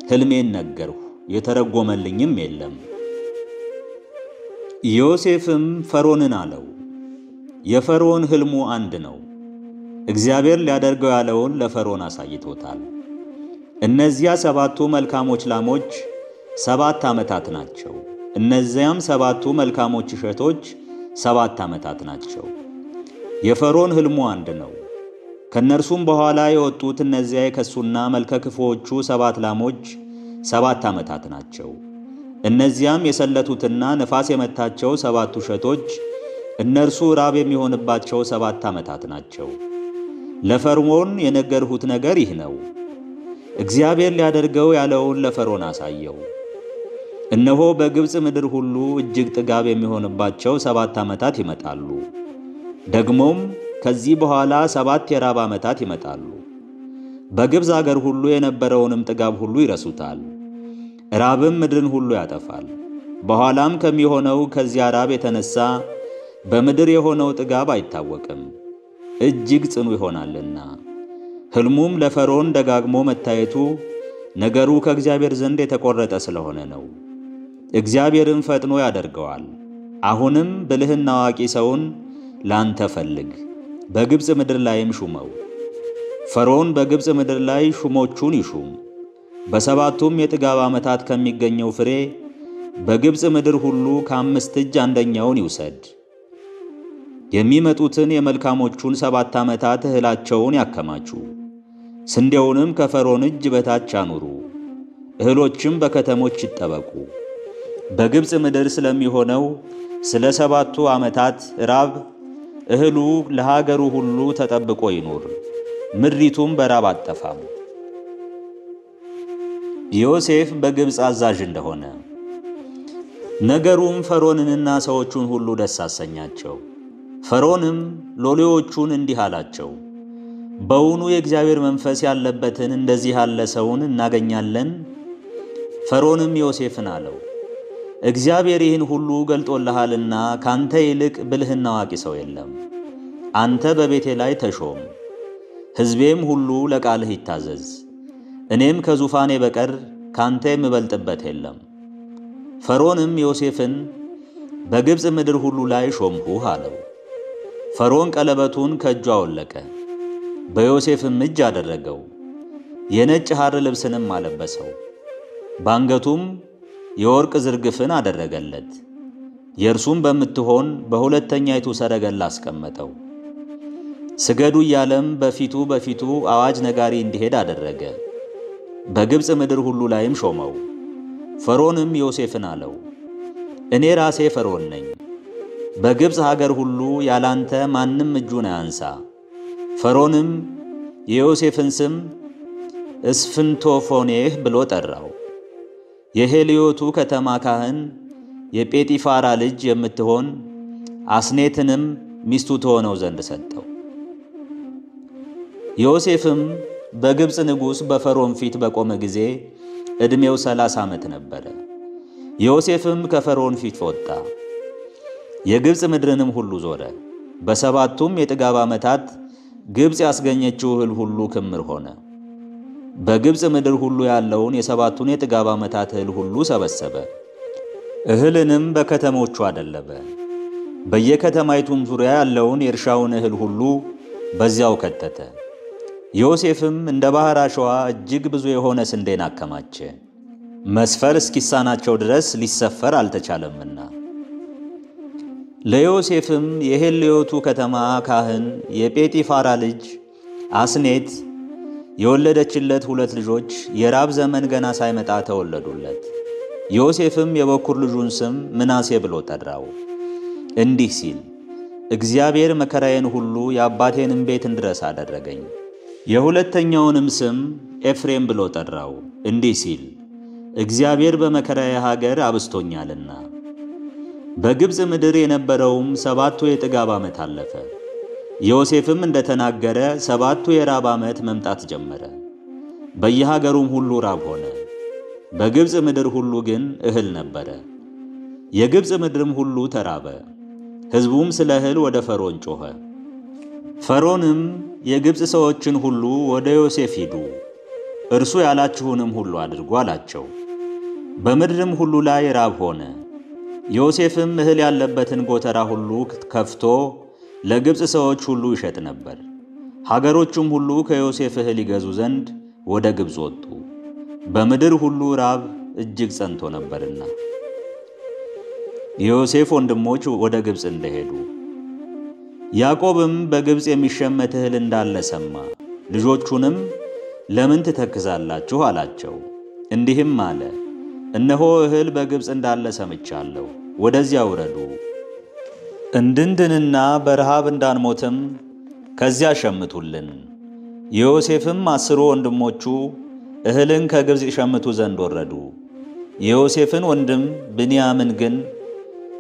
ሕልሜን ነገርሁ፣ የተረጎመልኝም የለም። ዮሴፍም ፈርዖንን አለው፣ የፈርዖን ሕልሙ አንድ ነው። እግዚአብሔር ሊያደርገው ያለውን ለፈርዖን አሳይቶታል። እነዚያ 7ቱ መልካሞች ላሞች 7 ዓመታት ናቸው። እነዚያም 7ቱ መልካሞች እሸቶች 7 ዓመታት ናቸው። የፈርዖን ሕልሙ አንድ ነው። ከነርሱም በኋላ የወጡት እነዚያ የከሱና መልከ ክፉዎቹ 7 ላሞች 7 ዓመታት ናቸው። እነዚያም የሰለቱትና ነፋስ የመታቸው 7ቱ እሸቶች እነርሱ ራብ የሚሆንባቸው 7 ዓመታት ናቸው። ለፈርዖን የነገርሁት ነገር ይህ ነው። እግዚአብሔር ሊያደርገው ያለውን ለፈርዖን አሳየው። እነሆ በግብፅ ምድር ሁሉ እጅግ ጥጋብ የሚሆንባቸው 7 ዓመታት ይመጣሉ። ደግሞም ከዚህ በኋላ 7 የራብ ዓመታት ይመጣሉ። በግብፅ አገር ሁሉ የነበረውንም ጥጋብ ሁሉ ይረሱታል። ራብም ምድርን ሁሉ ያጠፋል። በኋላም ከሚሆነው ከዚያ ራብ የተነሳ በምድር የሆነው ጥጋብ አይታወቅም፣ እጅግ ጽኑ ይሆናልና። ሕልሙም ለፈርዖን ደጋግሞ መታየቱ ነገሩ ከእግዚአብሔር ዘንድ የተቆረጠ ስለሆነ ነው። እግዚአብሔርም ፈጥኖ ያደርገዋል። አሁንም ብልህና አዋቂ ሰውን ላንተ ፈልግ፣ በግብፅ ምድር ላይም ሹመው። ፈርዖን በግብፅ ምድር ላይ ሹሞቹን ይሹም። በ7ቱም የጥጋብ ዓመታት ከሚገኘው ፍሬ በግብፅ ምድር ሁሉ ከ5 እጅ አንደኛውን ይውሰድ። የሚመጡትን የመልካሞቹን 7 ዓመታት እህላቸውን ያከማቹ። ስንዴውንም ከፈርዖን እጅ በታች አኑሩ። እህሎችም በከተሞች ይጠበቁ። በግብፅ ምድር ስለሚሆነው ስለ 7ቱ ዓመታት ራብ እህሉ ለሀገሩ ሁሉ ተጠብቆ ይኑር፣ ምድሪቱም በራብ አትጠፋም። ዮሴፍ በግብፅ አዛዥ እንደሆነ። ነገሩም ፈርዖንንና ሰዎቹን ሁሉ ደስ አሰኛቸው። ፈርዖንም ሎሌዎቹን እንዲህ አላቸው፣ በውኑ የእግዚአብሔር መንፈስ ያለበትን እንደዚህ ያለ ሰውን እናገኛለን? ፈርዖንም ዮሴፍን አለው፣ እግዚአብሔር ይህን ሁሉ ገልጦልሃልና ካንተ ይልቅ ብልህና አዋቂ ሰው የለም። አንተ በቤቴ ላይ ተሾም፣ ሕዝቤም ሁሉ ለቃልህ ይታዘዝ። እኔም ከዙፋኔ በቀር ካንተ የምበልጥበት የለም። ፈርዖንም ዮሴፍን በግብፅ ምድር ሁሉ ላይ ሾምሁህ አለው። ፈርዖን ቀለበቱን ከእጁ አወለቀ፣ በዮሴፍም እጅ አደረገው። የነጭ ሐር ልብስንም አለበሰው፣ በአንገቱም የወርቅ ዝርግፍን አደረገለት። የእርሱም በምትሆን በሁለተኛይቱ ሰረገላ አስቀመጠው። ስገዱ እያለም በፊቱ አዋጅ ነጋሪ እንዲሄድ አደረገ። በግብፅ ምድር ሁሉ ላይም ሾመው። ፈርዖንም ዮሴፍን አለው፣ እኔ ራሴ ፈርዖን ነኝ። በግብፅ ሀገር ሁሉ ያላንተ ማንም እጁን አያንሳ። ፈርዖንም የዮሴፍን ስም እስፍንቶፎኔህ ብሎ ጠራው። የሄልዮቱ ከተማ ካህን የጴጢፋራ ልጅ የምትሆን አስኔትንም ሚስቱ ትሆነው ዘንድ ሰጠው። ዮሴፍም በግብፅ ንጉሥ በፈርዖን ፊት በቆመ ጊዜ ዕድሜው 30 ዓመት ነበረ። ዮሴፍም ከፈርዖን ፊት ወጣ፣ የግብፅ ምድርንም ሁሉ ዞረ። በሰባቱም የጥጋብ ዓመታት ግብፅ ያስገኘችው እህል ሁሉ ክምር ሆነ። በግብፅ ምድር ሁሉ ያለውን የሰባቱን የጥጋብ ዓመታት እህል ሁሉ ሰበሰበ። እህልንም በከተሞቹ አደለበ። በየከተማይቱም ዙሪያ ያለውን የእርሻውን እህል ሁሉ በዚያው ከተተ። ዮሴፍም እንደ ባሕር አሸዋ እጅግ ብዙ የሆነ ስንዴን አከማቸ፣ መስፈር እስኪሳናቸው ድረስ ሊሰፈር አልተቻለምና። ለዮሴፍም የሄልዮቱ ከተማ ካህን የጴጢፋራ ልጅ አስኔት የወለደችለት 2 ልጆች የራብ ዘመን ገና ሳይመጣ ተወለዱለት። ዮሴፍም የበኩር ልጁን ስም ምናሴ ብሎ ጠራው፣ እንዲህ ሲል እግዚአብሔር መከራዬን ሁሉ የአባቴንም ቤት እንድረሳ አደረገኝ። የሁለተኛውንም ስም ኤፍሬም ብሎ ጠራው፣ እንዲህ ሲል እግዚአብሔር በመከራዬ ሀገር አብስቶኛልና። በግብፅ ምድር የነበረውም 7ቱ የጥጋብ ዓመት አለፈ። ዮሴፍም እንደተናገረ 7ቱ የራብ ዓመት መምጣት ጀመረ። በየሀገሩም ሁሉ ራብ ሆነ። በግብፅ ምድር ሁሉ ግን እህል ነበረ። የግብፅ ምድርም ሁሉ ተራበ። ሕዝቡም ስለ እህል ወደ ፈርዖን ጮኸ። ፈርዖንም የግብፅ ሰዎችን ሁሉ ወደ ዮሴፍ ሂዱ፣ እርሱ ያላችሁንም ሁሉ አድርጉ አላቸው። በምድርም ሁሉ ላይ ራብ ሆነ። ዮሴፍም እህል ያለበትን ጎተራ ሁሉ ከፍቶ ለግብፅ ሰዎች ሁሉ ይሸጥ ነበር። ሀገሮቹም ሁሉ ከዮሴፍ እህል ይገዙ ዘንድ ወደ ግብፅ ወጡ፣ በምድር ሁሉ ራብ እጅግ ጸንቶ ነበርና። የዮሴፍ ወንድሞች ወደ ግብፅ እንደሄዱ። ያዕቆብም በግብፅ የሚሸመት እህል እንዳለ ሰማ። ልጆቹንም ለምን ትተክዛላችሁ አላቸው። እንዲህም አለ፣ እነሆ እህል በግብፅ እንዳለ ሰምቻለሁ፣ ወደዚያ ውረዱ፣ እንድንድንና በረሃብ እንዳንሞትም ከዚያ ሸምቱልን። ዮሴፍም 10 ወንድሞቹ እህልን ከግብፅ ይሸምቱ ዘንድ ወረዱ። የዮሴፍን ወንድም ብንያምን ግን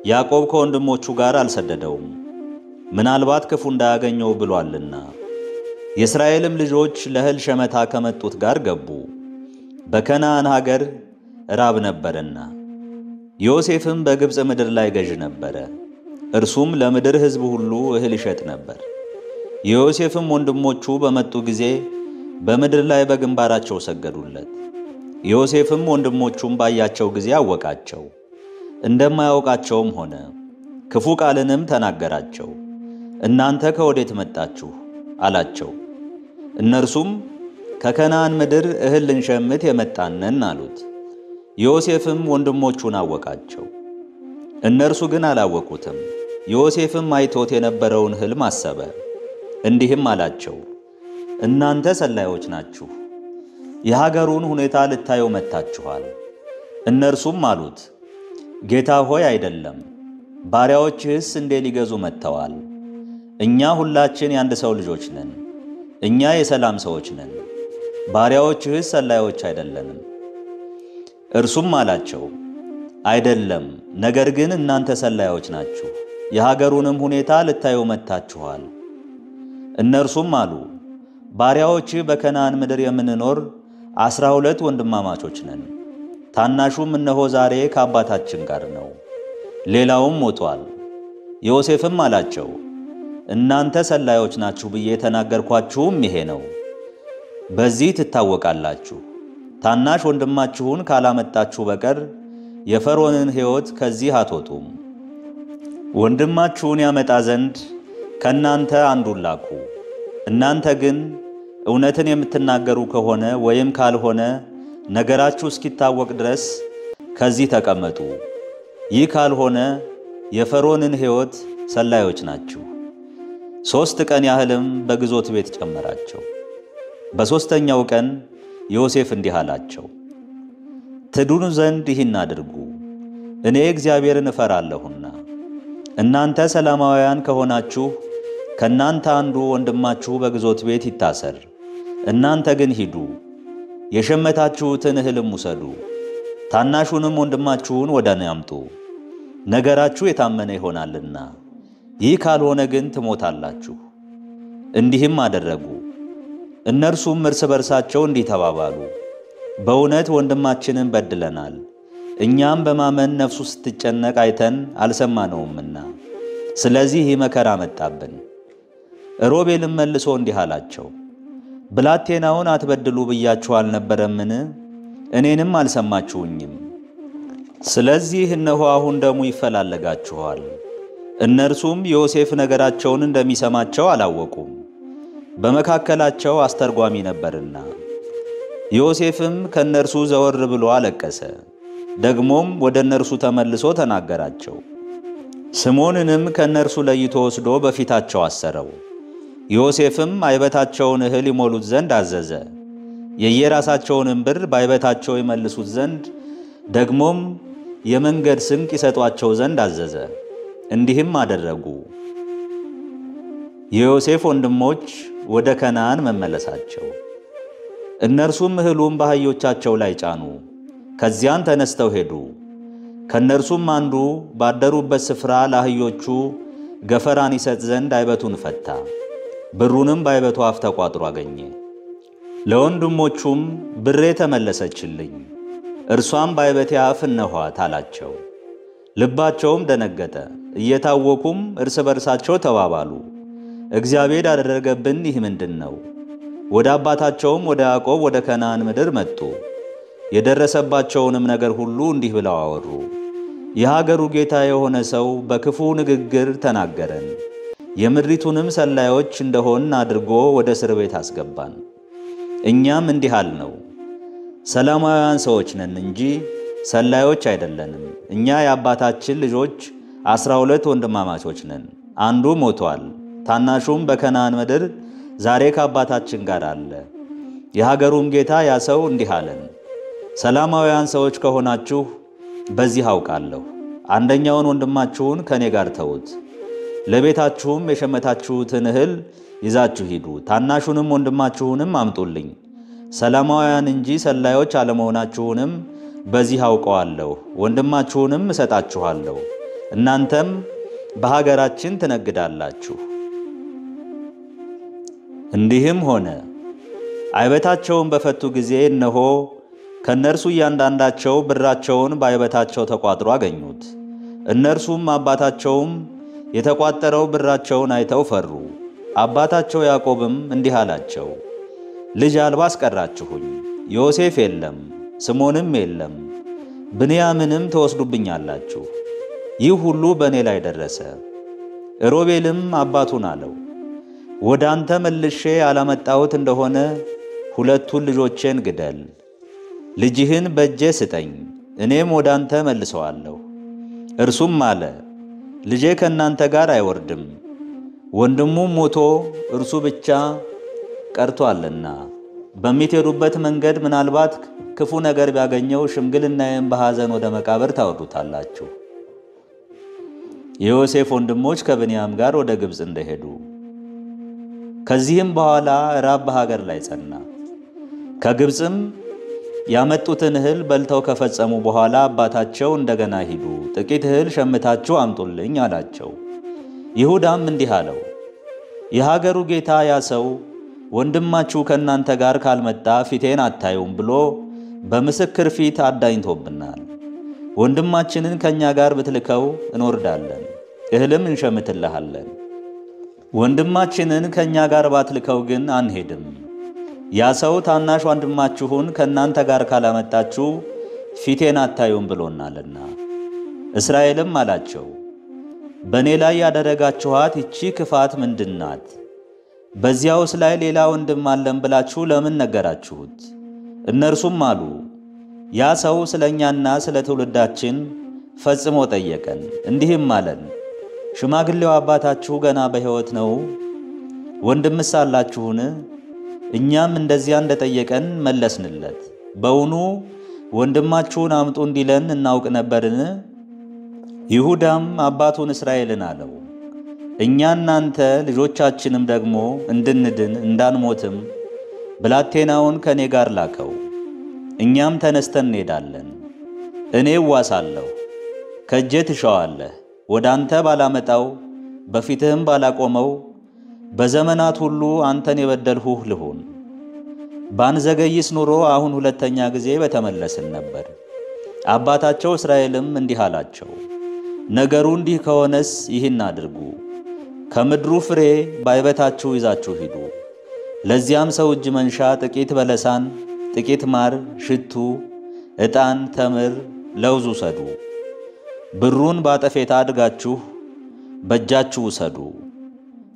ያዕቆብ ከወንድሞቹ ጋር አልሰደደውም፣ ምናልባት ክፉ እንዳያገኘው ብሏልና። የእስራኤልም ልጆች ለእህል ሸመታ ከመጡት ጋር ገቡ፣ በከነዓን ሀገር ራብ ነበርና። ዮሴፍም በግብፅ ምድር ላይ ገዥ ነበረ፣ እርሱም ለምድር ሕዝብ ሁሉ እህል ይሸጥ ነበር። የዮሴፍም ወንድሞቹ በመጡ ጊዜ በምድር ላይ በግንባራቸው ሰገዱለት። ዮሴፍም ወንድሞቹም ባያቸው ጊዜ አወቃቸው፣ እንደማያውቃቸውም ሆነ። ክፉ ቃልንም ተናገራቸው። እናንተ ከወዴት መጣችሁ አላቸው። እነርሱም ከከነዓን ምድር እህል ልንሸምት የመጣነን አሉት። ዮሴፍም ወንድሞቹን አወቃቸው፣ እነርሱ ግን አላወቁትም። ዮሴፍም አይቶት የነበረውን ሕልም አሰበ፣ እንዲህም አላቸው፣ እናንተ ሰላዮች ናችሁ፣ የሀገሩን ሁኔታ ልታዩ መጥታችኋል። እነርሱም አሉት፣ ጌታ ሆይ አይደለም፣ ባሪያዎችህስ እንዴ ሊገዙ መጥተዋል። እኛ ሁላችን የአንድ ሰው ልጆች ነን፣ እኛ የሰላም ሰዎች ነን፣ ባሪያዎችህስ ሰላዮች አይደለንም። እርሱም አላቸው፣ አይደለም፣ ነገር ግን እናንተ ሰላዮች ናችሁ፣ የሀገሩንም ሁኔታ ልታዩ መጥታችኋል። እነርሱም አሉ፣ ባሪያዎችህ በከነዓን ምድር የምንኖር 12 ወንድማማቾች ነን። ታናሹም እነሆ ዛሬ ከአባታችን ጋር ነው፣ ሌላውም ሞቷል። ዮሴፍም አላቸው፣ እናንተ ሰላዮች ናችሁ ብዬ ተናገርኳችሁም ይሄ ነው። በዚህ ትታወቃላችሁ። ታናሽ ወንድማችሁን ካላመጣችሁ በቀር የፈርዖንን ሕይወት ከዚህ አትወጡም። ወንድማችሁን ያመጣ ዘንድ ከእናንተ አንዱን ላኩ። እናንተ ግን እውነትን የምትናገሩ ከሆነ ወይም ካልሆነ ነገራችሁ እስኪታወቅ ድረስ ከዚህ ተቀመጡ። ይህ ካልሆነ የፈርዖንን ሕይወት ሰላዮች ናችሁ። 3 ቀን ያህልም በግዞት ቤት ጨመራቸው። በሦስተኛው ቀን ዮሴፍ እንዲህ አላቸው፣ ትድኑ ዘንድ ይህን አድርጉ፣ እኔ እግዚአብሔርን እፈራለሁና። እናንተ ሰላማውያን ከሆናችሁ ከእናንተ አንዱ ወንድማችሁ በግዞት ቤት ይታሰር፣ እናንተ ግን ሂዱ፣ የሸመታችሁትን እህልም ውሰዱ፣ ታናሹንም ወንድማችሁን ወደ እኔ አምጡ፣ ነገራችሁ የታመነ ይሆናልና። ይህ ካልሆነ ግን ትሞታላችሁ። እንዲህም አደረጉ። እነርሱም እርስ በርሳቸው እንዲህ ተባባሉ፣ በእውነት ወንድማችንን በድለናል፣ እኛም በማመን ነፍሱ ስትጨነቅ አይተን አልሰማነውምና፣ ስለዚህ ይህ መከራ መጣብን። ሮቤልም መልሶ እንዲህ አላቸው፣ ብላቴናውን አትበድሉ ብያችሁ አልነበረምን? እኔንም አልሰማችሁኝም። ስለዚህ እነሆ አሁን ደሙ ይፈላለጋችኋል። እነርሱም ዮሴፍ ነገራቸውን እንደሚሰማቸው አላወቁም፣ በመካከላቸው አስተርጓሚ ነበርና። ዮሴፍም ከእነርሱ ዘወር ብሎ አለቀሰ። ደግሞም ወደ እነርሱ ተመልሶ ተናገራቸው። ስምዖንንም ከእነርሱ ለይቶ ወስዶ በፊታቸው አሰረው። ዮሴፍም አይበታቸውን እህል ይሞሉት ዘንድ አዘዘ፣ የየራሳቸውንም ብር በአይበታቸው ይመልሱት ዘንድ፣ ደግሞም የመንገድ ስንቅ ይሰጧቸው ዘንድ አዘዘ። እንዲህም አደረጉ። የዮሴፍ ወንድሞች ወደ ከነዓን መመለሳቸው። እነርሱም እህሉን በአህዮቻቸው ላይ ጫኑ፣ ከዚያን ተነስተው ሄዱ። ከእነርሱም አንዱ ባደሩበት ስፍራ ለአህዮቹ ገፈራን ይሰጥ ዘንድ አይበቱን ፈታ፣ ብሩንም በአይበቱ አፍ ተቋጥሮ አገኘ። ለወንድሞቹም ብሬ ተመለሰችልኝ፣ እርሷም በአይበቴ አፍ እነኋት አላቸው። ልባቸውም ደነገጠ፣ እየታወኩም እርስ በርሳቸው ተባባሉ፣ እግዚአብሔር ያደረገብን ይህ ምንድን ነው? ወደ አባታቸውም ወደ ያዕቆብ ወደ ከነዓን ምድር መጡ። የደረሰባቸውንም ነገር ሁሉ እንዲህ ብለው አወሩ። የሀገሩ ጌታ የሆነ ሰው በክፉ ንግግር ተናገረን፣ የምድሪቱንም ሰላዮች እንደሆን አድርጎ ወደ እስር ቤት አስገባን። እኛም እንዲህ አልነው፣ ሰላማውያን ሰዎች ነን እንጂ ሰላዮች አይደለንም። እኛ የአባታችን ልጆች 12 ወንድማማቾች ነን። አንዱ ሞቷል፣ ታናሹም በከነዓን ምድር ዛሬ ከአባታችን ጋር አለ። የሀገሩም ጌታ ያ ሰው እንዲህ አለን፣ ሰላማውያን ሰዎች ከሆናችሁ በዚህ አውቃለሁ። አንደኛውን ወንድማችሁን ከኔ ጋር ተዉት፣ ለቤታችሁም የሸመታችሁትን እህል ይዛችሁ ሂዱ፣ ታናሹንም ወንድማችሁንም አምጡልኝ። ሰላማውያን እንጂ ሰላዮች አለመሆናችሁንም በዚህ አውቀዋለሁ። ወንድማችሁንም እሰጣችኋለሁ፣ እናንተም በሀገራችን ትነግዳላችሁ። እንዲህም ሆነ፣ አይበታቸውን በፈቱ ጊዜ እነሆ ከእነርሱ እያንዳንዳቸው ብራቸውን በአይበታቸው ተቋጥሮ አገኙት። እነርሱም አባታቸውም የተቋጠረው ብራቸውን አይተው ፈሩ። አባታቸው ያዕቆብም እንዲህ አላቸው፣ ልጅ አልባ አስቀራችሁኝ። ዮሴፍ የለም፣ ስምዖንም የለም፣ ብንያምንም ትወስዱብኛላችሁ። ይህ ሁሉ በእኔ ላይ ደረሰ። ሮቤልም አባቱን አለው፣ ወደ አንተ መልሼ ያላመጣሁት እንደሆነ 2 ልጆቼን ግደል፣ ልጅህን በእጄ ስጠኝ፣ እኔም ወደ አንተ መልሰዋለሁ። እርሱም አለ፣ ልጄ ከእናንተ ጋር አይወርድም፣ ወንድሙም ሞቶ እርሱ ብቻ ቀርቶአልና በሚትሄዱበት መንገድ ምናልባት ክፉ ነገር ቢያገኘው ሽምግልናዬን በሐዘን ወደ መቃብር ታወርዱታላችሁ። የዮሴፍ ወንድሞች ከብንያም ጋር ወደ ግብፅ እንደሄዱ። ከዚህም በኋላ ራብ በሀገር ላይ ጸና። ከግብፅም ያመጡትን እህል በልተው ከፈጸሙ በኋላ አባታቸው እንደገና ሂዱ፣ ጥቂት እህል ሸምታችሁ አምጡልኝ አላቸው። ይሁዳም እንዲህ አለው፣ የሀገሩ ጌታ ያ ሰው ወንድማችሁ ከእናንተ ጋር ካልመጣ ፊቴን አታዩም ብሎ በምስክር ፊት አዳኝቶብናል። ወንድማችንን ከኛ ጋር ብትልከው እንወርዳለን፣ እህልም እንሸምትልሃለን። ወንድማችንን ከኛ ጋር ባትልከው ግን አንሄድም። ያ ሰው ታናሽ ወንድማችሁን ከናንተ ጋር ካላመጣችሁ ፊቴን አታዩም ብሎናልና። እስራኤልም አላቸው፣ በእኔ ላይ ያደረጋችኋት ይቺ ክፋት ምንድናት? በዚያውስ ላይ ሌላ ወንድም አለን ብላችሁ ለምን ነገራችሁት? እነርሱም አሉ፣ ያ ሰው ስለ እኛና ስለ ትውልዳችን ፈጽሞ ጠየቀን፣ እንዲህም አለን፣ ሽማግሌው አባታችሁ ገና በሕይወት ነው? ወንድምስ አላችሁን? እኛም እንደዚያ እንደጠየቀን መለስንለት። በውኑ ወንድማችሁን አምጡ እንዲለን እናውቅ ነበርን? ይሁዳም አባቱን እስራኤልን አለው፣ እኛ እናንተ ልጆቻችንም ደግሞ እንድንድን እንዳንሞትም ብላቴናውን ከኔ ጋር ላከው፣ እኛም ተነስተን እንሄዳለን። እኔ እዋሳለሁ፣ ከእጄ ትሻዋለህ። ወደ አንተ ባላመጣው በፊትህም ባላቆመው በዘመናት ሁሉ አንተን የበደልሁህ ልሁን። ባንዘገይስ ኑሮ አሁን ሁለተኛ ጊዜ በተመለስን ነበር። አባታቸው እስራኤልም እንዲህ አላቸው፣ ነገሩ እንዲህ ከሆነስ ይህን አድርጉ፣ ከምድሩ ፍሬ ባይበታችሁ ይዛችሁ ሂዱ። ለዚያም ሰው እጅ መንሻ ጥቂት በለሳን፣ ጥቂት ማር፣ ሽቱ፣ ዕጣን፣ ተምር፣ ለውዝ ውሰዱ። ብሩን ባጠፌታ አድጋችሁ በእጃችሁ ውሰዱ።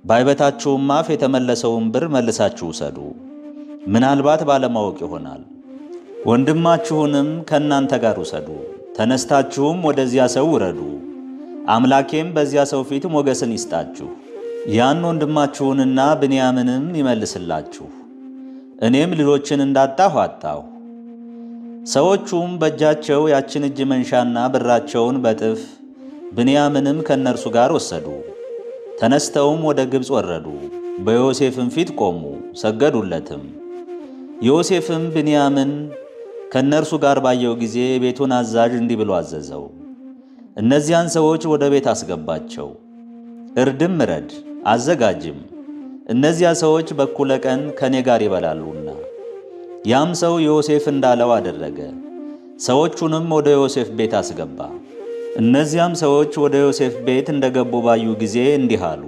ባይበታችሁም አፍ የተመለሰውን ብር መልሳችሁ ውሰዱ፣ ምናልባት ባለማወቅ ይሆናል። ወንድማችሁንም ከእናንተ ጋር ውሰዱ። ተነስታችሁም ወደዚያ ሰው ውረዱ። አምላኬም በዚያ ሰው ፊት ሞገስን ይስጣችሁ። ያን ወንድማችሁንና ብንያምንም ይመልስላችሁ። እኔም ልጆችን እንዳጣሁ አጣሁ። ሰዎቹም በእጃቸው ያችን እጅ መንሻና ብራቸውን በጥፍ ብንያምንም ከእነርሱ ጋር ወሰዱ። ተነስተውም ወደ ግብፅ ወረዱ። በዮሴፍም ፊት ቆሙ፣ ሰገዱለትም። ዮሴፍም ብንያምን ከእነርሱ ጋር ባየው ጊዜ የቤቱን አዛዥ እንዲህ ብሎ አዘዘው፣ እነዚያን ሰዎች ወደ ቤት አስገባቸው፣ እርድም እረድ አዘጋጅም፣ እነዚያ ሰዎች በኩለ ቀን ከኔ ጋር ይበላሉና። ያም ሰው ዮሴፍ እንዳለው አደረገ። ሰዎቹንም ወደ ዮሴፍ ቤት አስገባ። እነዚያም ሰዎች ወደ ዮሴፍ ቤት እንደገቡ ባዩ ጊዜ እንዲህ አሉ፣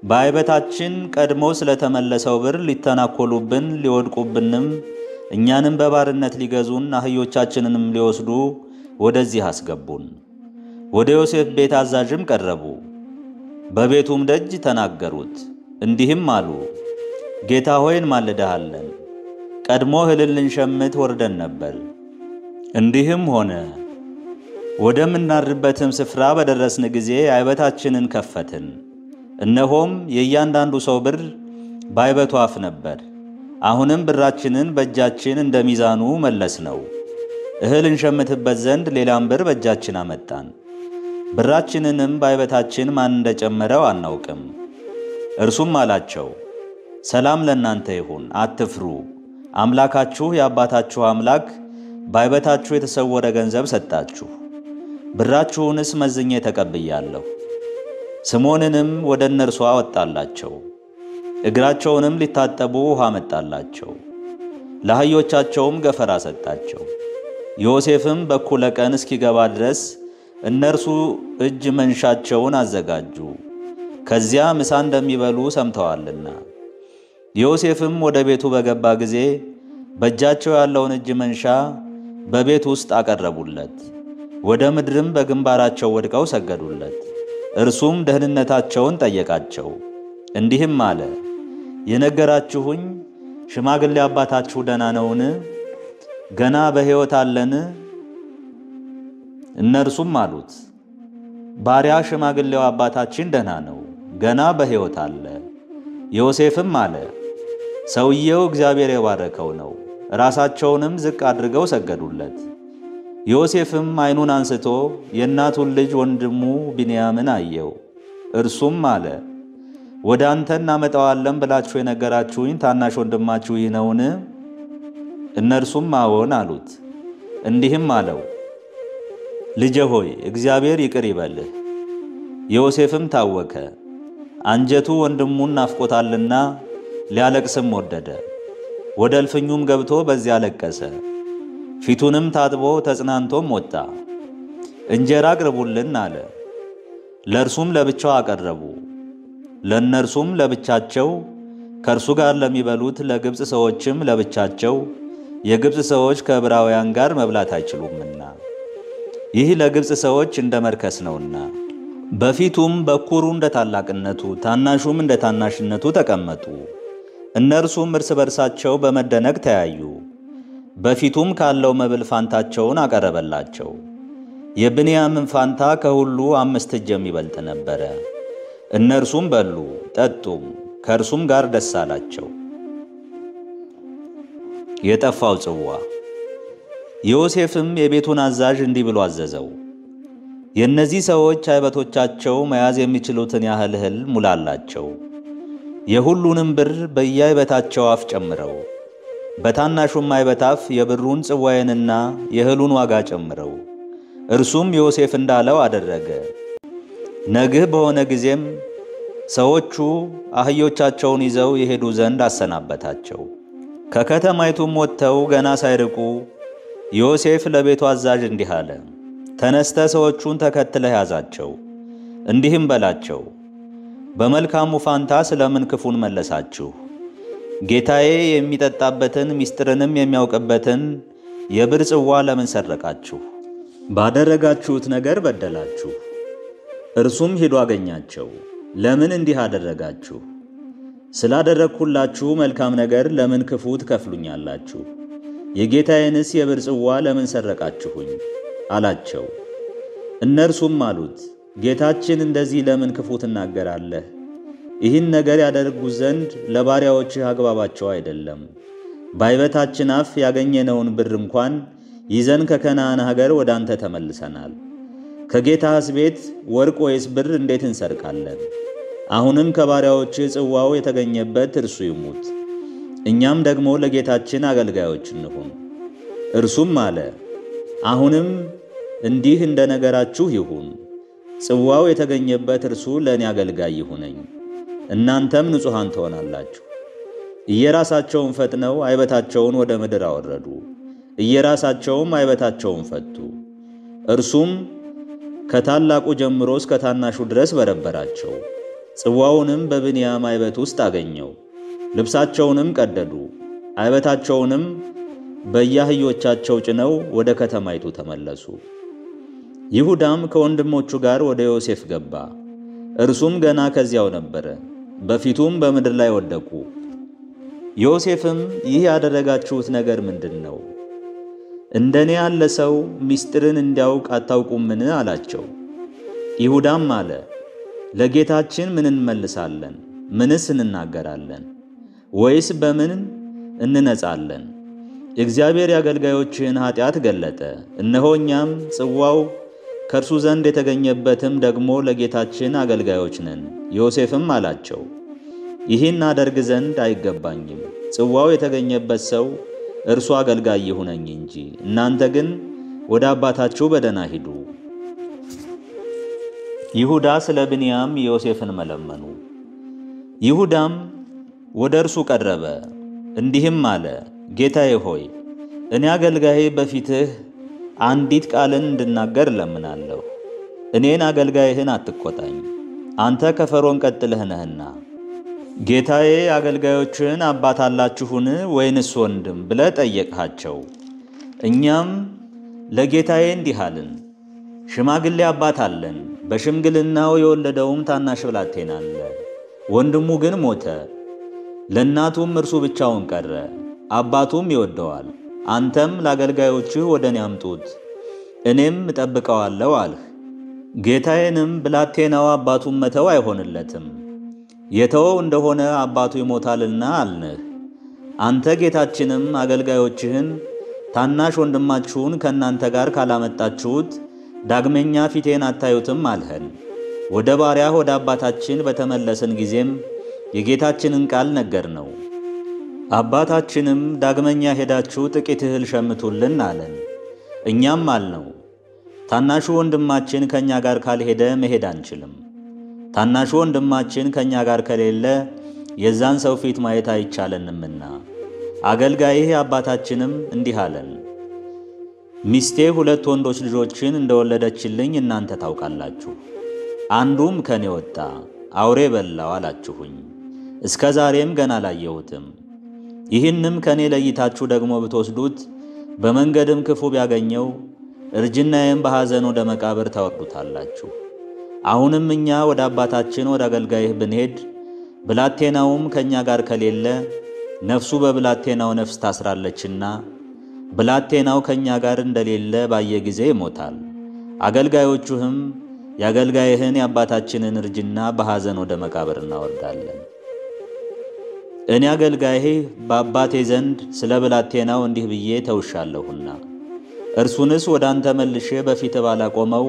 በዓይበታችን ቀድሞ ስለተመለሰው ብር ሊተናኮሉብን ሊወድቁብንም እኛንም በባርነት ሊገዙን አህዮቻችንንም ሊወስዱ ወደዚህ አስገቡን። ወደ ዮሴፍ ቤት አዛዥም ቀረቡ፣ በቤቱም ደጅ ተናገሩት፣ እንዲህም አሉ፣ ጌታ ሆይ እንማልድሃለን፣ ቀድሞ እህልን ልንሸምት ወርደን ነበር። እንዲህም ሆነ፣ ወደምናድርበትም ስፍራ በደረስን ጊዜ ዓይበታችንን ከፈትን፣ እነሆም የእያንዳንዱ ሰው ብር በዓይበቱ አፍ ነበር። አሁንም ብራችንን በእጃችን እንደ ሚዛኑ መለስ ነው። እህል እንሸምትበት ዘንድ ሌላም ብር በእጃችን አመጣን። ብራችንንም በዓይበታችን ማን እንደጨመረው አናውቅም። እርሱም አላቸው፣ ሰላም ለእናንተ ይሁን፣ አትፍሩ። አምላካችሁ የአባታችሁ አምላክ በዓይበታችሁ የተሰወረ ገንዘብ ሰጣችሁ። ብራችሁንስ መዝኜ ተቀብያለሁ። ስምዖንንም ወደ እነርሱ አወጣላቸው። እግራቸውንም ሊታጠቡ ውሃ መጣላቸው። ለአህዮቻቸውም ገፈራ ሰጣቸው። ዮሴፍም በኩለ ቀን እስኪገባ ድረስ እነርሱ እጅ መንሻቸውን አዘጋጁ፣ ከዚያ ምሳ እንደሚበሉ ሰምተዋልና። ዮሴፍም ወደ ቤቱ በገባ ጊዜ በእጃቸው ያለውን እጅ መንሻ በቤት ውስጥ አቀረቡለት። ወደ ምድርም በግንባራቸው ወድቀው ሰገዱለት። እርሱም ደህንነታቸውን ጠየቃቸው፣ እንዲህም አለ፣ የነገራችሁኝ ሽማግሌ አባታችሁ ደህና ነውን? ገና በሕይወት አለን? እነርሱም አሉት፣ ባሪያ ሽማግሌው አባታችን ደህና ነው፣ ገና በሕይወት አለ። ዮሴፍም አለ፣ ሰውየው እግዚአብሔር የባረከው ነው። ራሳቸውንም ዝቅ አድርገው ሰገዱለት። ዮሴፍም ዓይኑን አንስቶ የእናቱን ልጅ ወንድሙ ብንያምን አየው። እርሱም አለ፣ ወደ አንተ እናመጣዋለን ብላችሁ የነገራችሁኝ ታናሽ ወንድማችሁ ይህ ነውን? እነርሱም አዎን አሉት። እንዲህም አለው፣ ልጄ ሆይ እግዚአብሔር ይቅር ይበልህ። ዮሴፍም ታወከ፣ አንጀቱ ወንድሙን ናፍቆታልና ሊያለቅስም ወደደ። ወደ እልፍኙም ገብቶ በዚያ አለቀሰ። ፊቱንም ታጥቦ ተጽናንቶም ወጣ። እንጀራ አቅርቡልን አለ። ለእርሱም ለብቻው አቀረቡ። ለእነርሱም ለብቻቸው፣ ከእርሱ ጋር ለሚበሉት ለግብፅ ሰዎችም ለብቻቸው፣ የግብፅ ሰዎች ከዕብራውያን ጋር መብላት አይችሉምና ይህ ለግብፅ ሰዎች እንደ መርከስ ነውና። በፊቱም በኩሩ እንደ ታላቅነቱ ታናሹም እንደ ታናሽነቱ ተቀመጡ። እነርሱም እርስ በርሳቸው በመደነቅ ተያዩ። በፊቱም ካለው መብል ፋንታቸውን አቀረበላቸው። የብንያምም ፋንታ ከሁሉ 5 እጅ የሚበልጥ ነበረ። እነርሱም በሉ ጠጡም፣ ከእርሱም ጋር ደስ አላቸው። የጠፋው ጽዋ። ዮሴፍም የቤቱን አዛዥ እንዲህ ብሎ አዘዘው፣ የእነዚህ ሰዎች አይበቶቻቸው መያዝ የሚችሉትን ያህል እህል ሙላላቸው። የሁሉንም ብር በየአይበታቸው አፍ ጨምረው፣ በታናሹም አይበት አፍ የብሩን ጽዋዬንና የእህሉን ዋጋ ጨምረው። እርሱም ዮሴፍ እንዳለው አደረገ። ነግህ በሆነ ጊዜም ሰዎቹ አህዮቻቸውን ይዘው የሄዱ ዘንድ አሰናበታቸው። ከከተማይቱም ወጥተው ገና ሳይርቁ ዮሴፍ ለቤቱ አዛዥ እንዲህ አለ፣ ተነስተ ሰዎቹን ተከትለህ ያዛቸው፣ እንዲህም በላቸው፣ በመልካሙ ፋንታ ስለምን ክፉን መለሳችሁ? ጌታዬ የሚጠጣበትን ምስጢርንም የሚያውቅበትን የብር ጽዋ ለምን ሰረቃችሁ? ባደረጋችሁት ነገር በደላችሁ። እርሱም ሄዶ አገኛቸው። ለምን እንዲህ አደረጋችሁ? ስላደረግሁላችሁ መልካም ነገር ለምን ክፉ ትከፍሉኛላችሁ? የጌታዬንስ የብር ጽዋ ለምን ሰረቃችሁኝ? አላቸው። እነርሱም አሉት፣ ጌታችን እንደዚህ ለምን ክፉ ትናገራለህ? ይህን ነገር ያደርጉት ዘንድ ለባሪያዎችህ አግባባቸው አይደለም። በአይበታችን አፍ ያገኘነውን ብር እንኳን ይዘን ከከነዓን ሀገር ወደ አንተ ተመልሰናል። ከጌታህስ ቤት ወርቅ ወይስ ብር እንዴት እንሰርቃለን? አሁንም ከባሪያዎችህ ጽዋው የተገኘበት እርሱ ይሙት፣ እኛም ደግሞ ለጌታችን አገልጋዮች እንሁን። እርሱም አለ፣ አሁንም እንዲህ እንደ ነገራችሁ ይሁን። ጽዋው የተገኘበት እርሱ ለእኔ አገልጋይ ይሁነኝ፣ እናንተም ንጹሐን ትሆናላችሁ። እየራሳቸውን ፈጥነው አይበታቸውን ወደ ምድር አወረዱ። እየራሳቸውም አይበታቸውን ፈቱ። እርሱም ከታላቁ ጀምሮ እስከ ታናሹ ድረስ በረበራቸው። ጽዋውንም በብንያም አይበት ውስጥ አገኘው። ልብሳቸውንም ቀደዱ፣ አይበታቸውንም በየአህዮቻቸው ጭነው ወደ ከተማይቱ ተመለሱ። ይሁዳም ከወንድሞቹ ጋር ወደ ዮሴፍ ገባ። እርሱም ገና ከዚያው ነበረ። በፊቱም በምድር ላይ ወደቁ። ዮሴፍም ይህ ያደረጋችሁት ነገር ምንድን ነው? እንደኔ ያለ ሰው ምስጢርን እንዲያውቅ አታውቁምን? አላቸው። ይሁዳም አለ፣ ለጌታችን ምን እንመልሳለን? ምንስ እንናገራለን? ወይስ በምን እንነጻለን? እግዚአብሔር የአገልጋዮችህን ኃጢአት ገለጠ። እነሆ እኛም ጽዋው ከእርሱ ዘንድ የተገኘበትም ደግሞ ለጌታችን አገልጋዮች ነን። ዮሴፍም አላቸው፣ ይህን አደርግ ዘንድ አይገባኝም። ጽዋው የተገኘበት ሰው እርሱ አገልጋይ ይሁነኝ እንጂ፣ እናንተ ግን ወደ አባታችሁ በደህና ሂዱ። ይሁዳ ስለ ብንያም ዮሴፍን መለመኑ። ይሁዳም ወደ እርሱ ቀረበ፣ እንዲህም አለ፣ ጌታዬ ሆይ እኔ አገልጋዬ በፊትህ አንዲት ቃልን እንድናገር እለምናለሁ። እኔን አገልጋይህን አትቆጣኝ፣ አንተ ከፈርዖን ቀጥለህ ነህና። ጌታዬ አገልጋዮችህን አባት አላችሁን ወይንስ ወንድም ብለህ ጠየቅሃቸው። እኛም ለጌታዬ እንዲህ አልን፣ ሽማግሌ አባት አለን፣ በሽምግልናው የወለደውም ታናሽ ብላቴና አለ። ወንድሙ ግን ሞተ፣ ለእናቱም እርሱ ብቻውን ቀረ፣ አባቱም ይወደዋል። አንተም ለአገልጋዮችህ ወደ እኔ አምጡት፣ እኔም እጠብቀዋለሁ አልህ። ጌታዬንም ብላቴናው አባቱን መተው አይሆንለትም፣ የተወው እንደሆነ አባቱ ይሞታልና አልንህ። አንተ ጌታችንም አገልጋዮችህን ታናሽ ወንድማችሁን ከእናንተ ጋር ካላመጣችሁት ዳግመኛ ፊቴን አታዩትም አልኸን። ወደ ባሪያህ ወደ አባታችን በተመለስን ጊዜም የጌታችንን ቃል ነገርነው። አባታችንም ዳግመኛ ሄዳችሁ ጥቂት እህል ሸምቱልን አለን። እኛም አልነው፣ ታናሹ ወንድማችን ከእኛ ጋር ካልሄደ መሄድ አንችልም። ታናሹ ወንድማችን ከእኛ ጋር ከሌለ የዛን ሰው ፊት ማየት አይቻለንምና። አገልጋይህ አባታችንም እንዲህ አለን፣ ሚስቴ 2 ወንዶች ልጆችን እንደወለደችልኝ እናንተ ታውቃላችሁ። አንዱም ከኔ ወጣ፣ አውሬ በላው አላችሁኝ። እስከ ዛሬም ገና አላየሁትም። ይህንም ከኔ ለይታችሁ ደግሞ ብትወስዱት በመንገድም ክፉ ቢያገኘው እርጅናዬም በሐዘን ወደ መቃብር ታወርዱታላችሁ። አሁንም እኛ ወደ አባታችን ወደ አገልጋይህ ብንሄድ ብላቴናውም ከእኛ ጋር ከሌለ ነፍሱ በብላቴናው ነፍስ ታስራለችና ብላቴናው ከእኛ ጋር እንደሌለ ባየ ጊዜ ይሞታል። አገልጋዮቹህም የአገልጋይህን የአባታችንን እርጅና በሐዘን ወደ መቃብር እናወርዳለን። እኔ አገልጋይህ በአባቴ ዘንድ ስለ ብላቴናው እንዲህ ብዬ ተውሻለሁና እርሱንስ ወደ አንተ መልሼ በፊት ባላቆመው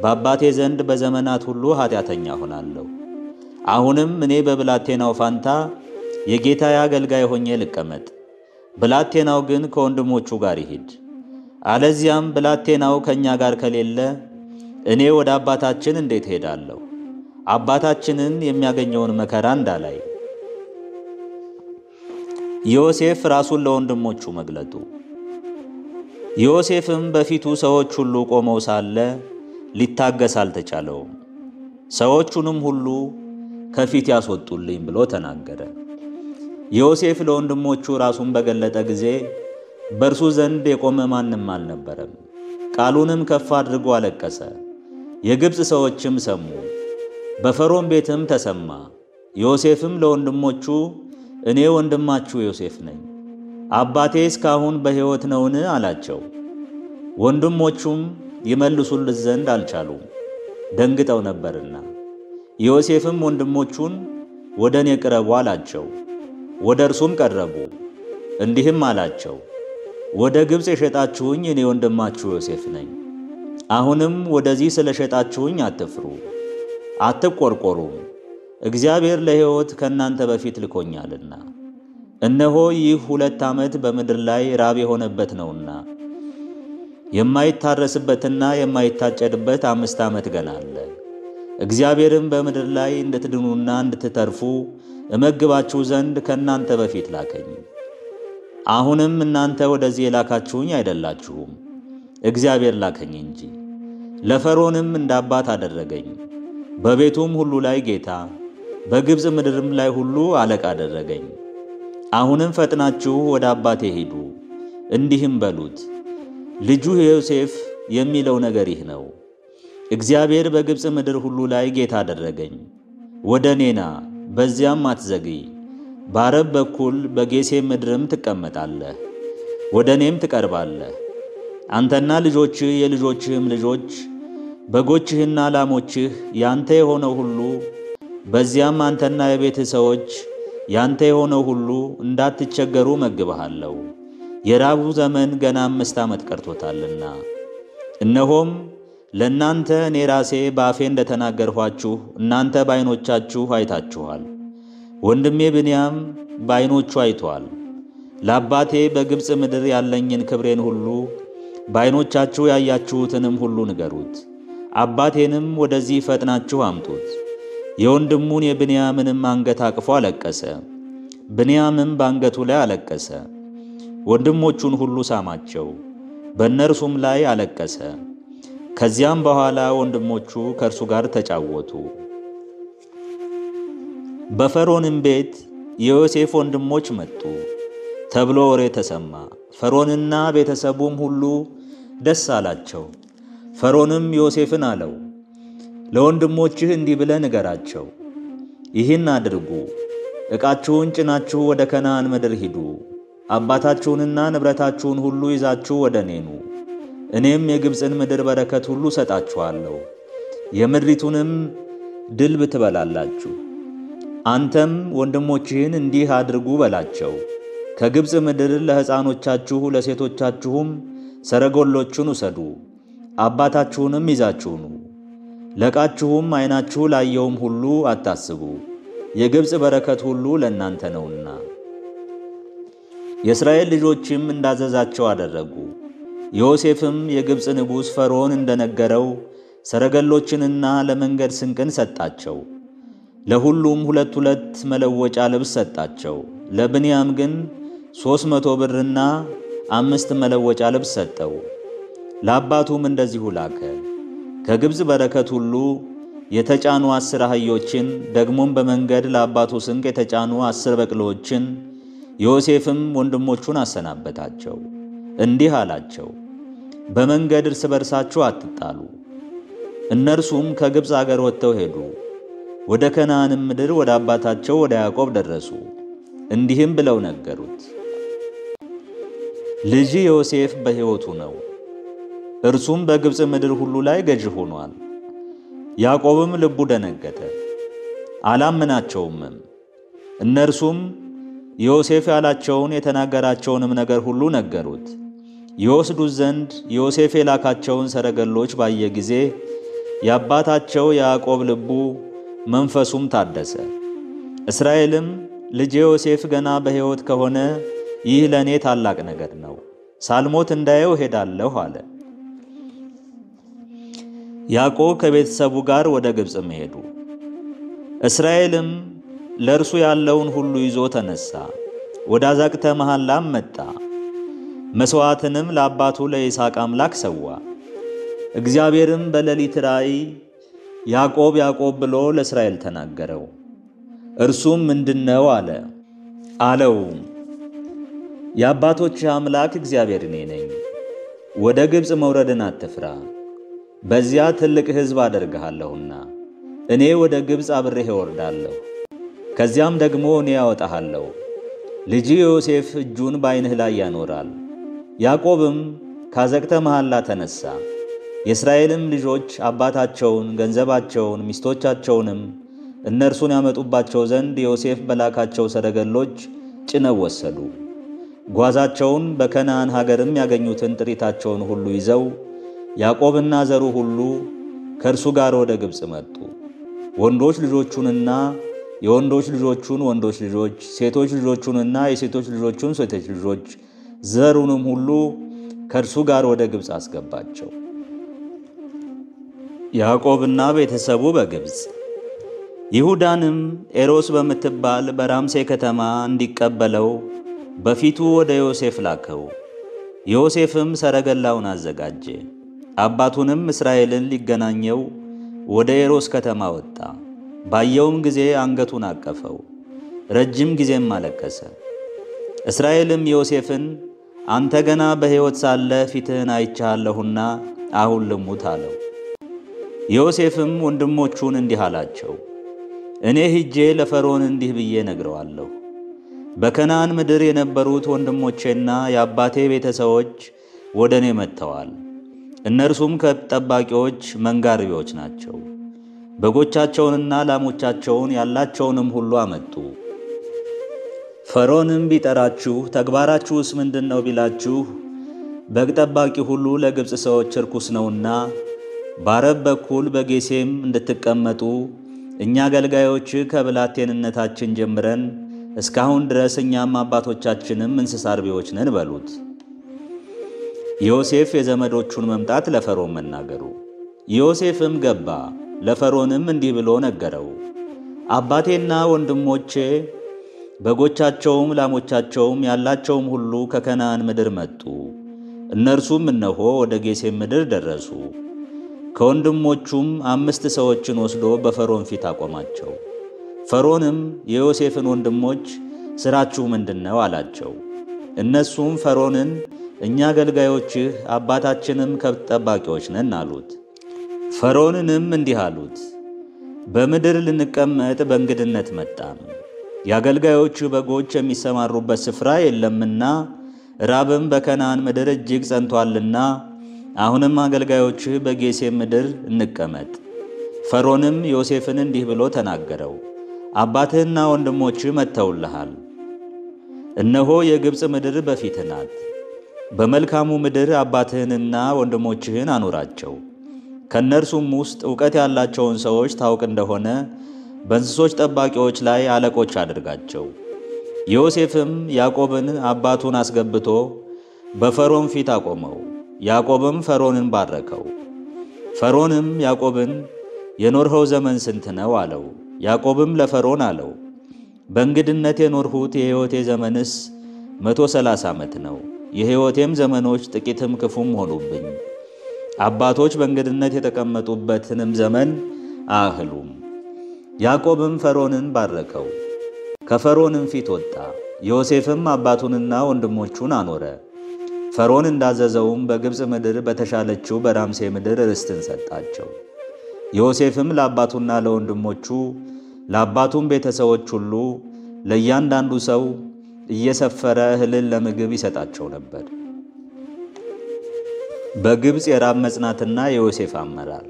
በአባቴ ዘንድ በዘመናት ሁሉ ኃጢአተኛ ሆናለሁ። አሁንም እኔ በብላቴናው ፋንታ የጌታዬ አገልጋይ ሆኜ ልቀመጥ፣ ብላቴናው ግን ከወንድሞቹ ጋር ይሂድ። አለዚያም ብላቴናው ከእኛ ጋር ከሌለ እኔ ወደ አባታችን እንዴት ሄዳለሁ? አባታችንን የሚያገኘውን መከራ እንዳላይ። ዮሴፍ ራሱን ለወንድሞቹ መግለጡ። ዮሴፍም በፊቱ ሰዎች ሁሉ ቆመው ሳለ ሊታገስ አልተቻለውም። ሰዎቹንም ሁሉ ከፊት ያስወጡልኝ ብሎ ተናገረ። ዮሴፍ ለወንድሞቹ ራሱን በገለጠ ጊዜ በእርሱ ዘንድ የቆመ ማንም አልነበረም። ቃሉንም ከፍ አድርጎ አለቀሰ። የግብፅ ሰዎችም ሰሙ፣ በፈርዖን ቤትም ተሰማ። ዮሴፍም ለወንድሞቹ እኔ ወንድማችሁ ዮሴፍ ነኝ፣ አባቴ እስካሁን በሕይወት ነውን? አላቸው። ወንድሞቹም ይመልሱለት ዘንድ አልቻሉም፣ ደንግጠው ነበርና። ዮሴፍም ወንድሞቹን ወደ እኔ ቅረቡ አላቸው። ወደ እርሱም ቀረቡ፣ እንዲህም አላቸው፣ ወደ ግብፅ የሸጣችሁኝ እኔ ወንድማችሁ ዮሴፍ ነኝ። አሁንም ወደዚህ ስለ ሸጣችሁኝ አትፍሩ፣ አትቆርቆሩም። እግዚአብሔር ለሕይወት ከእናንተ በፊት ልኮኛልና። እነሆ ይህ 2 ዓመት በምድር ላይ ራብ የሆነበት ነውና የማይታረስበትና የማይታጨድበት 5 ዓመት ገና አለ። እግዚአብሔርም በምድር ላይ እንድትድኑና እንድትተርፉ እመግባችሁ ዘንድ ከእናንተ በፊት ላከኝ። አሁንም እናንተ ወደዚህ የላካችሁኝ አይደላችሁም፣ እግዚአብሔር ላከኝ እንጂ። ለፈርዖንም እንደ አባት አደረገኝ፣ በቤቱም ሁሉ ላይ ጌታ፣ በግብፅ ምድርም ላይ ሁሉ አለቃ አደረገኝ። አሁንም ፈጥናችሁ ወደ አባቴ ሂዱ፣ እንዲህም በሉት፣ ልጁ ዮሴፍ የሚለው ነገር ይህ ነው። እግዚአብሔር በግብፅ ምድር ሁሉ ላይ ጌታ አደረገኝ። ወደ እኔ ና፣ በዚያም አትዘግይ። በዓረብ በኩል በጌሤም ምድርም ትቀመጣለህ፣ ወደ እኔም ትቀርባለህ። አንተና ልጆችህ የልጆችህም ልጆች፣ በጎችህና ላሞችህ ያንተ የሆነው ሁሉ፣ በዚያም አንተና የቤትህ ሰዎች ያንተ የሆነው ሁሉ እንዳትቸገሩ መግብሃለሁ። የራቡ ዘመን ገና 5 ዓመት ቀርቶታልና። እነሆም ለእናንተ እኔ ራሴ በአፌ እንደተናገርኋችሁ እናንተ በዓይኖቻችሁ አይታችኋል። ወንድሜ ብንያም በዓይኖቹ አይቶአል። ለአባቴ በግብፅ ምድር ያለኝን ክብሬን ሁሉ በዓይኖቻችሁ ያያችሁትንም ሁሉ ንገሩት። አባቴንም ወደዚህ ፈጥናችሁ አምጡት። የወንድሙን የብንያምንም አንገት አቅፎ አለቀሰ። ብንያምም በአንገቱ ላይ አለቀሰ። ወንድሞቹን ሁሉ ሳማቸው፣ በእነርሱም ላይ አለቀሰ። ከዚያም በኋላ ወንድሞቹ ከእርሱ ጋር ተጫወቱ። በፈርዖንም ቤት የዮሴፍ ወንድሞች መጡ ተብሎ ወሬ ተሰማ። ፈርዖንና ቤተሰቡም ሁሉ ደስ አላቸው። ፈርዖንም ዮሴፍን አለው፣ ለወንድሞችህ እንዲህ ብለህ ንገራቸው፣ ይህን አድርጉ፣ ዕቃችሁን ጭናችሁ ወደ ከነዓን ምድር ሂዱ። አባታችሁንና ንብረታችሁን ሁሉ ይዛችሁ ወደ እኔ ኑ። እኔም የግብፅን ምድር በረከት ሁሉ ሰጣችኋለሁ፣ የምድሪቱንም ድልብ ትበላላችሁ። አንተም ወንድሞችህን እንዲህ አድርጉ በላቸው፣ ከግብፅ ምድር ለሕፃኖቻችሁ ለሴቶቻችሁም ሰረገሎቹን ውሰዱ። አባታችሁንም ይዛችሁ ኑ። ለቃችሁም ዓይናችሁ ላየውም ሁሉ አታስቡ፣ የግብፅ በረከት ሁሉ ለእናንተ ነውና። የእስራኤል ልጆችም እንዳዘዛቸው አደረጉ። ዮሴፍም የግብፅ ንጉሥ ፈርዖን እንደነገረው ሰረገሎችንና ለመንገድ ስንቅን ሰጣቸው። ለሁሉም 2 መለወጫ ልብስ ሰጣቸው። ለብንያም ግን 300 ብርና 5 መለወጫ ልብስ ሰጠው። ለአባቱም እንደዚሁ ላከ። ከግብፅ በረከት ሁሉ የተጫኑ 10 አህዮችን ደግሞም በመንገድ ለአባቱ ስንቅ የተጫኑ 10 በቅሎችን ዮሴፍም ወንድሞቹን አሰናበታቸው። እንዲህ አላቸው፣ በመንገድ እርስ በርሳችሁ አትጣሉ። እነርሱም ከግብፅ አገር ወጥተው ሄዱ። ወደ ከነዓንም ምድር ወደ አባታቸው ወደ ያዕቆብ ደረሱ። እንዲህም ብለው ነገሩት፣ ልጅ ዮሴፍ በሕይወቱ ነው። እርሱም በግብፅ ምድር ሁሉ ላይ ገዥ ሆኗል። ያዕቆብም ልቡ ደነገጠ፣ አላመናቸውምም። እነርሱም ዮሴፍ ያላቸውን የተናገራቸውንም ነገር ሁሉ ነገሩት። ይወስዱት ዘንድ ዮሴፍ የላካቸውን ሰረገሎች ባየ ጊዜ የአባታቸው ያዕቆብ ልቡ መንፈሱም ታደሰ። እስራኤልም ልጄ ዮሴፍ ገና በሕይወት ከሆነ ይህ ለእኔ ታላቅ ነገር ነው፣ ሳልሞት እንዳየው ሄዳለሁ አለ። ያዕቆብ ከቤተሰቡ ጋር ወደ ግብፅ ሄዱ። እስራኤልም ለእርሱ ያለውን ሁሉ ይዞ ተነሳ፣ ወደ አዛቅተ መሐላም መጣ። መሥዋዕትንም ለአባቱ ለይስሐቅ አምላክ ሰዋ። እግዚአብሔርም በሌሊት ራእይ ያዕቆብ ያዕቆብ ብሎ ለእስራኤል ተናገረው። እርሱም ምንድነው አለ። አለውም የአባቶችህ አምላክ እግዚአብሔር እኔ ነኝ። ወደ ግብፅ መውረድን አትፍራ፣ በዚያ ትልቅ ሕዝብ አደርግሃለሁና እኔ ወደ ግብፅ አብሬህ እወርዳለሁ፣ ከዚያም ደግሞ እኔ ያወጣሃለሁ። ልጅ ዮሴፍ እጁን በዓይንህ ላይ ያኖራል። ያዕቆብም ካዘቅተ መሐላ ተነሣ። የእስራኤልም ልጆች አባታቸውን፣ ገንዘባቸውን፣ ሚስቶቻቸውንም እነርሱን ያመጡባቸው ዘንድ ዮሴፍ በላካቸው ሰረገሎች ጭነው ወሰዱ። ጓዛቸውን በከነዓን ሀገርም ያገኙትን ጥሪታቸውን ሁሉ ይዘው ያዕቆብና ዘሩ ሁሉ ከእርሱ ጋር ወደ ግብፅ መጡ። ወንዶች ልጆቹንና የወንዶች ልጆቹን ወንዶች ልጆች፣ ሴቶች ልጆቹንና የሴቶች ልጆቹን ሴቶች ልጆች፣ ዘሩንም ሁሉ ከእርሱ ጋር ወደ ግብፅ አስገባቸው። ያዕቆብና ቤተሰቡ በግብፅ። ይሁዳንም ኤሮስ በምትባል በራምሴ ከተማ እንዲቀበለው በፊቱ ወደ ዮሴፍ ላከው። ዮሴፍም ሰረገላውን አዘጋጀ። አባቱንም እስራኤልን ሊገናኘው ወደ ኤሮስ ከተማ ወጣ። ባየውም ጊዜ አንገቱን አቀፈው፣ ረጅም ጊዜም አለቀሰ። እስራኤልም ዮሴፍን አንተ ገና በሕይወት ሳለ ፊትህን አይቻለሁና አሁን ልሙት አለው። ዮሴፍም ወንድሞቹን እንዲህ አላቸው፣ እኔ ሂጄ ለፈርዖን እንዲህ ብዬ ነግረዋለሁ። በከነዓን ምድር የነበሩት ወንድሞቼና የአባቴ ቤተሰቦች ወደ እኔ መጥተዋል። እነርሱም ከጠባቂዎች መንጋሪዎች ናቸው። በጎቻቸውንና ላሞቻቸውን ያላቸውንም ሁሉ አመጡ። ፈርዖንም ቢጠራችሁ ተግባራችሁስ ምንድነው ቢላችሁ፣ በግ ጠባቂ ሁሉ ለግብፅ ሰዎች ርኩስ ነውና በዓረብ በኩል በጌሴም እንድትቀመጡ እኛ አገልጋዮች ከብላቴንነታችን ጀምረን እስካሁን ድረስ እኛም አባቶቻችንም እንስሳ አርቢዎች ነን በሉት። ዮሴፍ የዘመዶቹን መምጣት ለፈርዖን መናገሩ። ዮሴፍም ገባ፣ ለፈርዖንም እንዲህ ብሎ ነገረው፣ አባቴና ወንድሞቼ በጎቻቸውም ላሞቻቸውም ያላቸውም ሁሉ ከከነዓን ምድር መጡ። እነርሱም እነሆ ወደ ጌሴም ምድር ደረሱ። ከወንድሞቹም 5 ሰዎችን ወስዶ በፈርዖን ፊት አቆማቸው። ፈርዖንም የዮሴፍን ወንድሞች ሥራችሁ ምንድነው አላቸው። እነሱም ፈርዖንን እኛ አገልጋዮችህ አባታችንም ከብት ጠባቂዎች ነን አሉት። ፈርዖንንም እንዲህ አሉት፣ በምድር ልንቀመጥ በእንግድነት መጣን። የአገልጋዮች በጎች የሚሰማሩበት ስፍራ የለምና ራብም በከነዓን ምድር እጅግ ጸንቷልና አሁንም አገልጋዮችህ በጌሴም ምድር እንቀመጥ። ፈርዖንም ዮሴፍን እንዲህ ብሎ ተናገረው፣ አባትህና ወንድሞችህ መጥተውልሃል። እነሆ የግብፅ ምድር በፊትህ ናት። በመልካሙ ምድር አባትህንና ወንድሞችህን አኑራቸው። ከእነርሱም ውስጥ ዕውቀት ያላቸውን ሰዎች ታውቅ እንደሆነ በእንስሶች ጠባቂዎች ላይ አለቆች አድርጋቸው። ዮሴፍም ያዕቆብን አባቱን አስገብቶ በፈርዖን ፊት አቆመው። ያዕቆብም ፈርዖንን ባረከው። ፈርዖንም ያዕቆብን የኖርኸው ዘመን ስንት ነው አለው። ያዕቆብም ለፈርዖን አለው፣ በእንግድነት የኖርሁት የሕይወቴ ዘመንስ 130 ዓመት ነው። የሕይወቴም ዘመኖች ጥቂትም ክፉም ሆኑብኝ። አባቶች በእንግድነት የተቀመጡበትንም ዘመን አያህሉም። ያዕቆብም ፈርዖንን ባረከው፣ ከፈርዖንም ፊት ወጣ። ዮሴፍም አባቱንና ወንድሞቹን አኖረ። ፈርዖን እንዳዘዘውም በግብፅ ምድር በተሻለችው በራምሴ ምድር ርስትን ሰጣቸው። ዮሴፍም ለአባቱና ለወንድሞቹ ለአባቱም ቤተሰቦች ሁሉ ለእያንዳንዱ ሰው እየሰፈረ እህልን ለምግብ ይሰጣቸው ነበር። በግብፅ የራብ መጽናትና የዮሴፍ አመራር።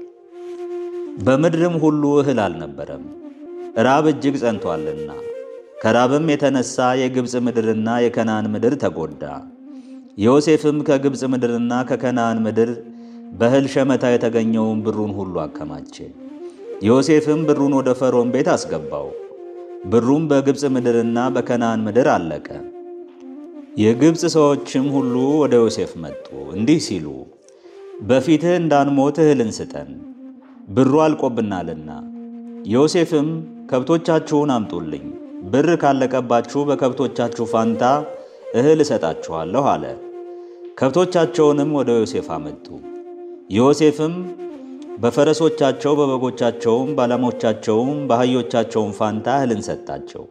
በምድርም ሁሉ እህል አልነበረም፣ ራብ እጅግ ጸንቷልና። ከራብም የተነሳ የግብፅ ምድርና የከነዓን ምድር ተጎዳ። ዮሴፍም ከግብፅ ምድርና ከከነዓን ምድር በእህል ሸመታ የተገኘውን ብሩን ሁሉ አከማቸ። ዮሴፍም ብሩን ወደ ፈርዖን ቤት አስገባው። ብሩም በግብፅ ምድርና በከነዓን ምድር አለቀ። የግብፅ ሰዎችም ሁሉ ወደ ዮሴፍ መጡ እንዲህ ሲሉ፣ በፊትህ እንዳንሞት እህልን ስጠን፣ ብሩ አልቆብናልና። ዮሴፍም ከብቶቻችሁን አምጡልኝ፣ ብር ካለቀባችሁ በከብቶቻችሁ ፋንታ እህል እሰጣችኋለሁ አለ። ከብቶቻቸውንም ወደ ዮሴፍ አመጡ። ዮሴፍም በፈረሶቻቸው በበጎቻቸውም በላሞቻቸውም በአህዮቻቸውም ፋንታ እህልን ሰጣቸው።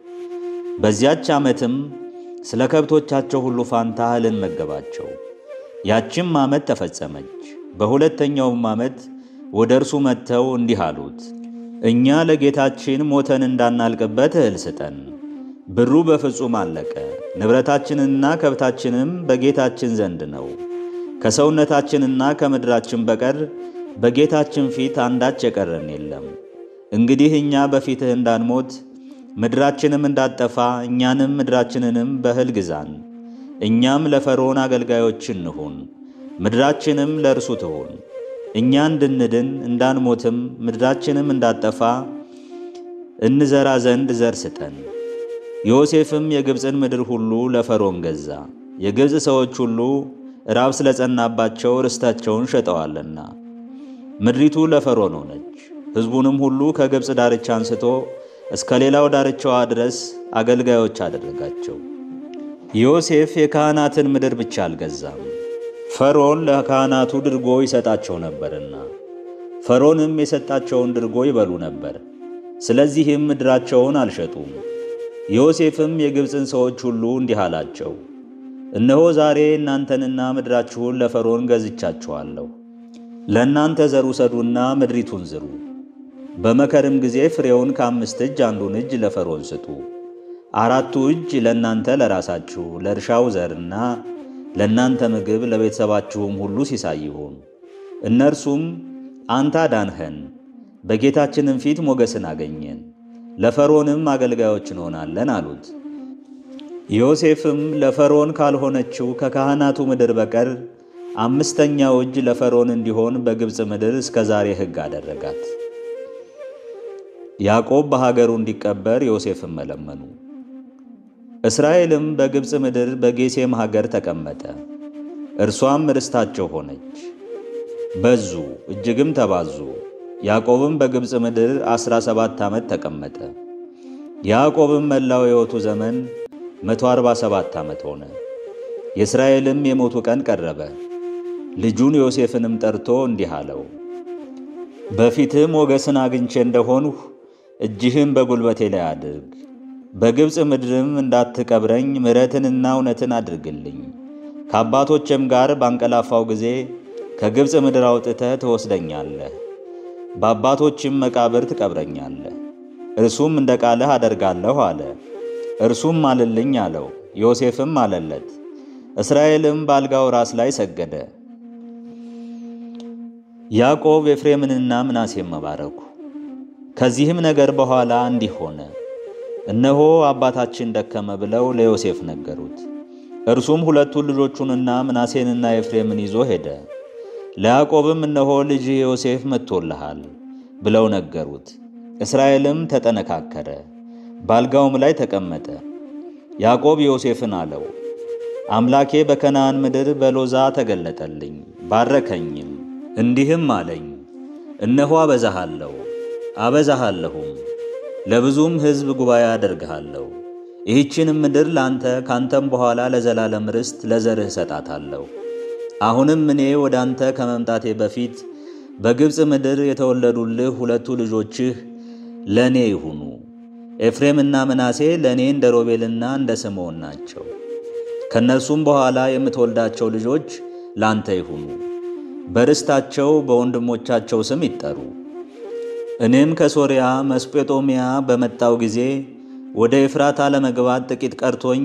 በዚያች ዓመትም ስለ ከብቶቻቸው ሁሉ ፋንታ እህልን መገባቸው። ያችም ዓመት ተፈጸመች። በሁለተኛውም ዓመት ወደ እርሱ መጥተው እንዲህ አሉት፣ እኛ ለጌታችን ሞተን እንዳናልቅበት እህል ስጠን። ብሩ በፍጹም አለቀ፣ ንብረታችንና ከብታችንም በጌታችን ዘንድ ነው። ከሰውነታችንና ከምድራችን በቀር በጌታችን ፊት አንዳች የቀረን የለም። እንግዲህ እኛ በፊትህ እንዳንሞት ምድራችንም እንዳጠፋ እኛንም ምድራችንንም በእህል ግዛን። እኛም ለፈርዖን አገልጋዮች እንሁን፣ ምድራችንም ለእርሱ ትሁን። እኛ እንድንድን እንዳንሞትም ምድራችንም እንዳጠፋ እንዘራ ዘንድ ዘር ስጠን። ዮሴፍም የግብፅን ምድር ሁሉ ለፈርዖን ገዛ። የግብፅ ሰዎች ሁሉ ራብ ስለጸናባቸው ርስታቸውን ሸጠዋልና። ምድሪቱ ለፈርዖን ሆነች። ሕዝቡንም ሁሉ ከግብፅ ዳርቻ አንስቶ እስከ ሌላው ዳርቻዋ ድረስ አገልጋዮች አደረጋቸው። ዮሴፍ የካህናትን ምድር ብቻ አልገዛም፣ ፈርዖን ለካህናቱ ድርጎ ይሰጣቸው ነበርና። ፈርዖንም የሰጣቸውን ድርጎ ይበሉ ነበር። ስለዚህም ምድራቸውን አልሸጡም። ዮሴፍም የግብፅን ሰዎች ሁሉ እንዲህ አላቸው፣ እነሆ ዛሬ እናንተንና ምድራችሁን ለፈርዖን ገዝቻችኋለሁ። ለእናንተ ዘር ውሰዱና ምድሪቱን ዝሩ። በመከርም ጊዜ ፍሬውን ከ5 እጅ አንዱን እጅ ለፈርዖን ስጡ። 4 እጅ ለእናንተ ለራሳችሁ ለእርሻው ዘርና ለእናንተ ምግብ፣ ለቤተሰባችሁም ሁሉ ሲሳይ ይሁን። እነርሱም አንተ አዳንኸን፣ በጌታችንም ፊት ሞገስን አገኘን፣ ለፈርዖንም አገልጋዮች እንሆናለን አሉት። ዮሴፍም ለፈርዖን ካልሆነችው ከካህናቱ ምድር በቀር 5ኛው እጅ ለፈርዖን እንዲሆን በግብፅ ምድር እስከ ዛሬ ሕግ አደረጋት። ያዕቆብ በሀገሩ እንዲቀበር ዮሴፍን መለመኑ። እስራኤልም በግብፅ ምድር በጌሴም ሀገር ተቀመጠ። እርሷም ርስታቸው ሆነች። በዙ እጅግም ተባዙ። ያዕቆብም በግብፅ ምድር 17 ዓመት ተቀመጠ። ያዕቆብም መላው ሕይወቱ ዘመን 147 ዓመት ሆነ። የእስራኤልም የሞቱ ቀን ቀረበ። ልጁን ዮሴፍንም ጠርቶ እንዲህ አለው፣ በፊትህ ሞገስን አግኝቼ እንደሆንሁ እጅህን በጉልበቴ ላይ አድርግ። በግብፅ ምድርም እንዳትቀብረኝ ምሕረትንና እውነትን አድርግልኝ። ከአባቶቼም ጋር ባንቀላፋው ጊዜ ከግብፅ ምድር አውጥተህ ትወስደኛለህ፣ በአባቶችም መቃብር ትቀብረኛለህ። እርሱም እንደ ቃልህ አደርጋለሁ አለ። እርሱም ማልልኝ አለው። ዮሴፍም ማለለት። እስራኤልም በአልጋው ራስ ላይ ሰገደ። ያዕቆብ ኤፍሬምንና ምናሴን መባረኩ። ከዚህም ነገር በኋላ እንዲህ ሆነ፣ እነሆ አባታችን ደከመ ብለው ለዮሴፍ ነገሩት። እርሱም 2 ልጆቹንና ምናሴንና ኤፍሬምን ይዞ ሄደ። ለያዕቆብም እነሆ ልጅህ ዮሴፍ መጥቶልሃል ብለው ነገሩት። እስራኤልም ተጠነካከረ፣ በአልጋውም ላይ ተቀመጠ። ያዕቆብ ዮሴፍን አለው፣ አምላኬ በከነዓን ምድር በሎዛ ተገለጠልኝ፣ ባረከኝም፣ እንዲህም አለኝ፣ እነሆ አበዛሃለሁም፣ ለብዙም ሕዝብ ጉባኤ አደርግሃለሁ። ይህችንም ምድር ላንተ ካንተም በኋላ ለዘላለም ርስት ለዘርህ ሰጣታለሁ። አሁንም እኔ ወደ አንተ ከመምጣቴ በፊት በግብፅ ምድር የተወለዱልህ ሁለቱ ልጆችህ ለእኔ ይሁኑ። ኤፍሬምና ምናሴ ለእኔ እንደ ሮቤልና እንደ ስምዖን ናቸው። ከእነርሱም በኋላ የምትወልዳቸው ልጆች ላንተ ይሁኑ፣ በርስታቸው በወንድሞቻቸው ስም ይጠሩ። እኔም ከሶርያ መስጴጦምያ በመጣው ጊዜ ወደ ኤፍራታ ለመግባት ጥቂት ቀርቶኝ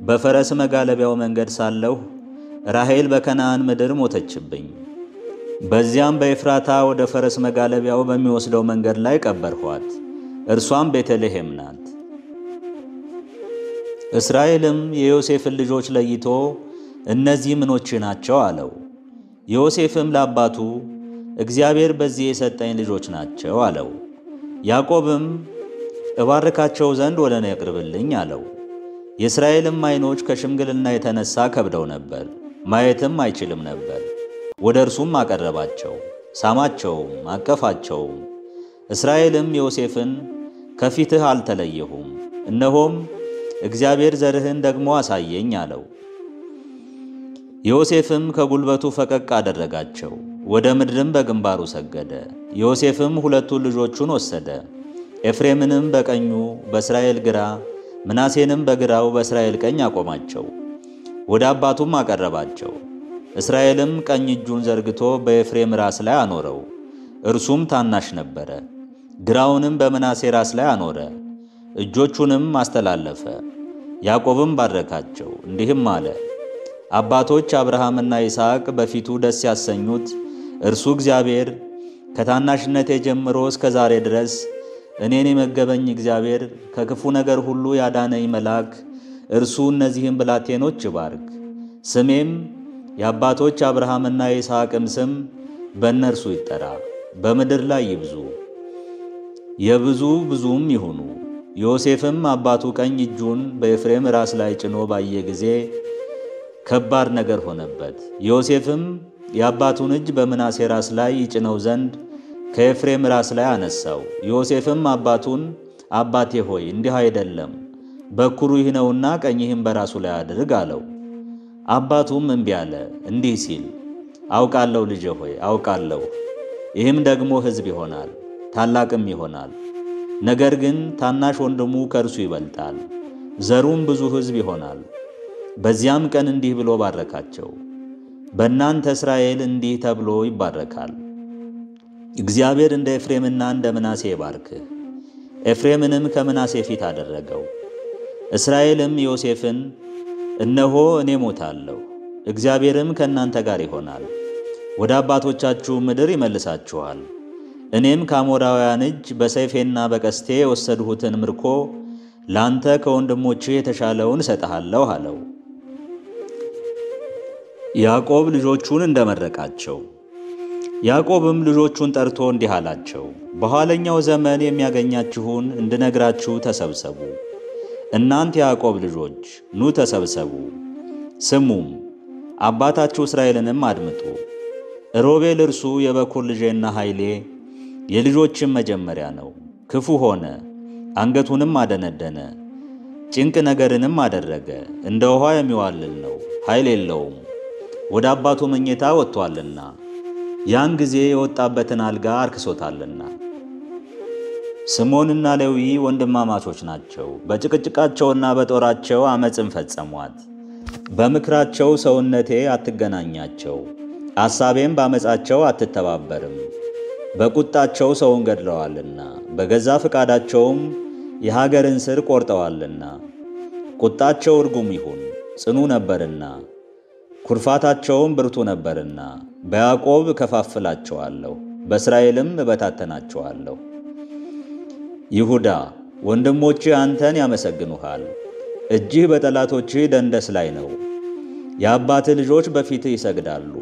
በፈረስ መጋለቢያው መንገድ ሳለሁ ራሔል በከነዓን ምድር ሞተችብኝ። በዚያም በኤፍራታ ወደ ፈረስ መጋለቢያው በሚወስደው መንገድ ላይ ቀበርኋት። እርሷም ቤተልሔም ናት። እስራኤልም የዮሴፍን ልጆች ለይቶ እነዚህ ምኖችህ ናቸው አለው። ዮሴፍም ለአባቱ እግዚአብሔር በዚህ የሰጠኝ ልጆች ናቸው አለው። ያዕቆብም እባርካቸው ዘንድ ወደ እኔ አቅርብልኝ አለው። የእስራኤልም ዓይኖች ከሽምግልና የተነሳ ከብደው ነበር፣ ማየትም አይችልም ነበር። ወደ እርሱም አቀረባቸው፣ ሳማቸውም፣ አቀፋቸውም። እስራኤልም ዮሴፍን ከፊትህ አልተለየሁም፣ እነሆም እግዚአብሔር ዘርህን ደግሞ አሳየኝ አለው። ዮሴፍም ከጉልበቱ ፈቀቅ አደረጋቸው፣ ወደ ምድርም በግንባሩ ሰገደ። ዮሴፍም ሁለቱን ልጆቹን ወሰደ፣ ኤፍሬምንም በቀኙ በእስራኤል ግራ፣ ምናሴንም በግራው በእስራኤል ቀኝ አቆማቸው፣ ወደ አባቱም አቀረባቸው። እስራኤልም ቀኝ እጁን ዘርግቶ በኤፍሬም ራስ ላይ አኖረው፣ እርሱም ታናሽ ነበረ። ግራውንም በምናሴ ራስ ላይ አኖረ፣ እጆቹንም አስተላለፈ። ያዕቆብም ባረካቸው፣ እንዲህም አለ፣ አባቶች አብርሃምና ይስሐቅ በፊቱ ደስ ያሰኙት እርሱ እግዚአብሔር ከታናሽነቴ ጀምሮ እስከ ዛሬ ድረስ እኔን የመገበኝ እግዚአብሔር ከክፉ ነገር ሁሉ ያዳነኝ መልአክ እርሱ እነዚህን ብላቴኖች ይባርክ። ስሜም የአባቶች አብርሃምና የይስሐቅም ስም በእነርሱ ይጠራ፣ በምድር ላይ ይብዙ፣ የብዙ ብዙም ይሁኑ። ዮሴፍም አባቱ ቀኝ እጁን በኤፍሬም ራስ ላይ ጭኖ ባየ ጊዜ ከባድ ነገር ሆነበት። ዮሴፍም የአባቱን እጅ በምናሴ ራስ ላይ ይጭነው ዘንድ ከኤፍሬም ራስ ላይ አነሳው። ዮሴፍም አባቱን አባቴ ሆይ እንዲህ አይደለም፣ በኩሩ ይህ ነውና ቀኝህም በራሱ ላይ አድርግ አለው። አባቱም እምቢ አለ፣ እንዲህ ሲል አውቃለሁ ልጄ ሆይ አውቃለሁ፣ ይህም ደግሞ ሕዝብ ይሆናል ታላቅም ይሆናል። ነገር ግን ታናሽ ወንድሙ ከእርሱ ይበልጣል፣ ዘሩም ብዙ ሕዝብ ይሆናል። በዚያም ቀን እንዲህ ብሎ ባረካቸው፣ በእናንተ እስራኤል እንዲህ ተብሎ ይባረካል፣ እግዚአብሔር እንደ ኤፍሬምና እንደ ምናሴ ይባርክህ። ኤፍሬምንም ከምናሴ ፊት አደረገው። እስራኤልም ዮሴፍን እነሆ እኔ ሞታለሁ፣ እግዚአብሔርም ከእናንተ ጋር ይሆናል፣ ወደ አባቶቻችሁ ምድር ይመልሳችኋል። እኔም ከአሞራውያን እጅ በሰይፌና በቀስቴ የወሰድሁትን ምርኮ ላንተ ከወንድሞችህ የተሻለውን እሰጥሃለሁ አለው። ያዕቆብ ልጆቹን እንደመረቃቸው። ያዕቆብም ልጆቹን ጠርቶ እንዲህ አላቸው፣ በኋለኛው ዘመን የሚያገኛችሁን እንድነግራችሁ ተሰብሰቡ። እናንተ ያዕቆብ ልጆች ኑ ተሰብሰቡ፣ ስሙም፣ አባታችሁ እስራኤልንም አድምጡ። ሮቤል እርሱ የበኩር ልጄና ኃይሌ የልጆችም መጀመሪያ ነው። ክፉ ሆነ፣ አንገቱንም አደነደነ፣ ጭንቅ ነገርንም አደረገ። እንደ ውኃ የሚዋልል ነው፣ ኃይል የለውም፣ ወደ አባቱ መኝታ ወጥቶአልና ያን ጊዜ የወጣበትን አልጋ አርክሶታልና። ስምዖንና ሌዊ ወንድማማቾች ናቸው። በጭቅጭቃቸውና በጦራቸው ዓመፅን ፈጸሟት። በምክራቸው ሰውነቴ አትገናኛቸው፣ አሳቤም በዓመፃቸው አትተባበርም። በቁጣቸው ሰውን ገድለዋልና በገዛ ፈቃዳቸውም የሀገርን ሥር ቆርጠዋልና። ቁጣቸው እርጉም ይሁን ጽኑ ነበርና፣ ኩርፋታቸውም ብርቱ ነበርና። በያዕቆብ እከፋፍላቸዋለሁ፣ በእስራኤልም እበታተናቸዋለሁ። ይሁዳ ወንድሞችህ አንተን ያመሰግኑሃል፣ እጅህ በጠላቶችህ ደንደስ ላይ ነው። የአባትህ ልጆች በፊትህ ይሰግዳሉ።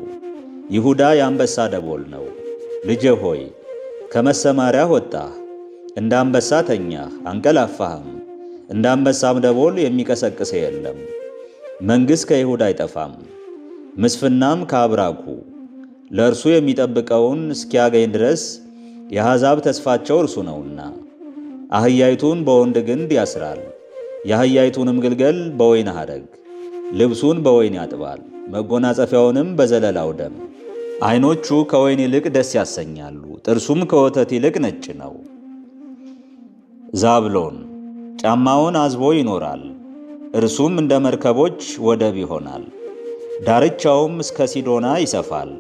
ይሁዳ የአንበሳ ደቦል ነው። ልጄ ሆይ ከመሰማሪያ ወጣህ፣ እንደ አንበሳ ተኛህ አንቀላፋህም። እንደ አንበሳም ደቦል የሚቀሰቅስ የለም። መንግሥት ከይሁዳ አይጠፋም፣ ምስፍናም ከአብራኩ። ለእርሱ የሚጠብቀውን እስኪያገኝ ድረስ የአሕዛብ ተስፋቸው እርሱ ነውና። አህያይቱን በወንድ ግንድ ያስራል፣ የአህያይቱንም ግልገል በወይን ሐረግ። ልብሱን በወይን ያጥባል፣ መጎናጸፊያውንም በዘለላው ደም። ዓይኖቹ ከወይን ይልቅ ደስ ያሰኛሉ፣ ጥርሱም ከወተት ይልቅ ነጭ ነው። ዛብሎን ጫማውን አዝቦ ይኖራል፣ እርሱም እንደ መርከቦች ወደብ ይሆናል፣ ዳርቻውም እስከ ሲዶና ይሰፋል።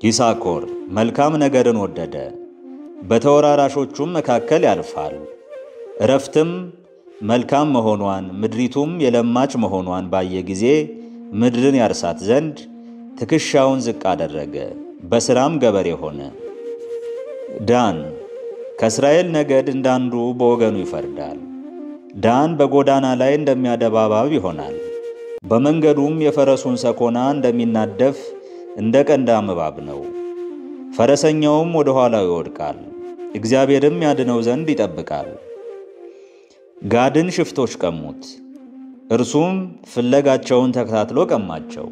ይሳኮር መልካም ነገርን ወደደ፣ በተወራራሾቹም መካከል ያልፋል። እረፍትም መልካም መሆኗን ምድሪቱም የለማች መሆኗን ባየ ጊዜ ምድርን ያርሳት ዘንድ ትከሻውን ዝቅ አደረገ፣ በሥራም ገበሬ ሆነ። ዳን ከእስራኤል ነገድ እንዳንዱ በወገኑ ይፈርዳል። ዳን በጎዳና ላይ እንደሚያደባ እባብ ይሆናል፣ በመንገዱም የፈረሱን ሰኮና እንደሚናደፍ እንደ ቀንዳም እባብ ነው። ፈረሰኛውም ወደ ኋላው ይወድቃል፣ እግዚአብሔርም ያድነው ዘንድ ይጠብቃል። ጋድን ሽፍቶች ቀሙት፣ እርሱም ፍለጋቸውን ተከታትሎ ቀማቸው።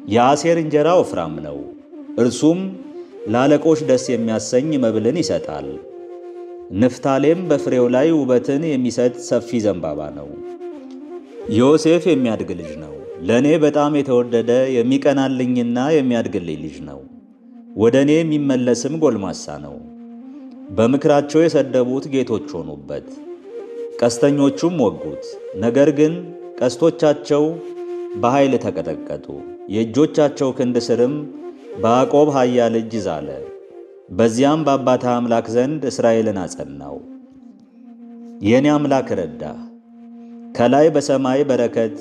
የአሴር እንጀራ ወፍራም ነው፣ እርሱም ለአለቆች ደስ የሚያሰኝ መብልን ይሰጣል። ንፍታሌም በፍሬው ላይ ውበትን የሚሰጥ ሰፊ ዘንባባ ነው። ዮሴፍ የሚያድግ ልጅ ነው፣ ለእኔ በጣም የተወደደ የሚቀናልኝና የሚያድግልኝ ልጅ ነው። ወደ እኔ የሚመለስም ጎልማሳ ነው። በምክራቸው የሰደቡት ጌቶች ሆኑበት፣ ቀስተኞቹም ወጉት። ነገር ግን ቀስቶቻቸው በኃይል ተቀጠቀጡ፣ የእጆቻቸው ክንድ ስርም በያዕቆብ ኃያል እጅ ዛለ። በዚያም በአባትህ አምላክ ዘንድ እስራኤልን አጸናው። የእኔ አምላክ ረዳህ፣ ከላይ በሰማይ በረከት፣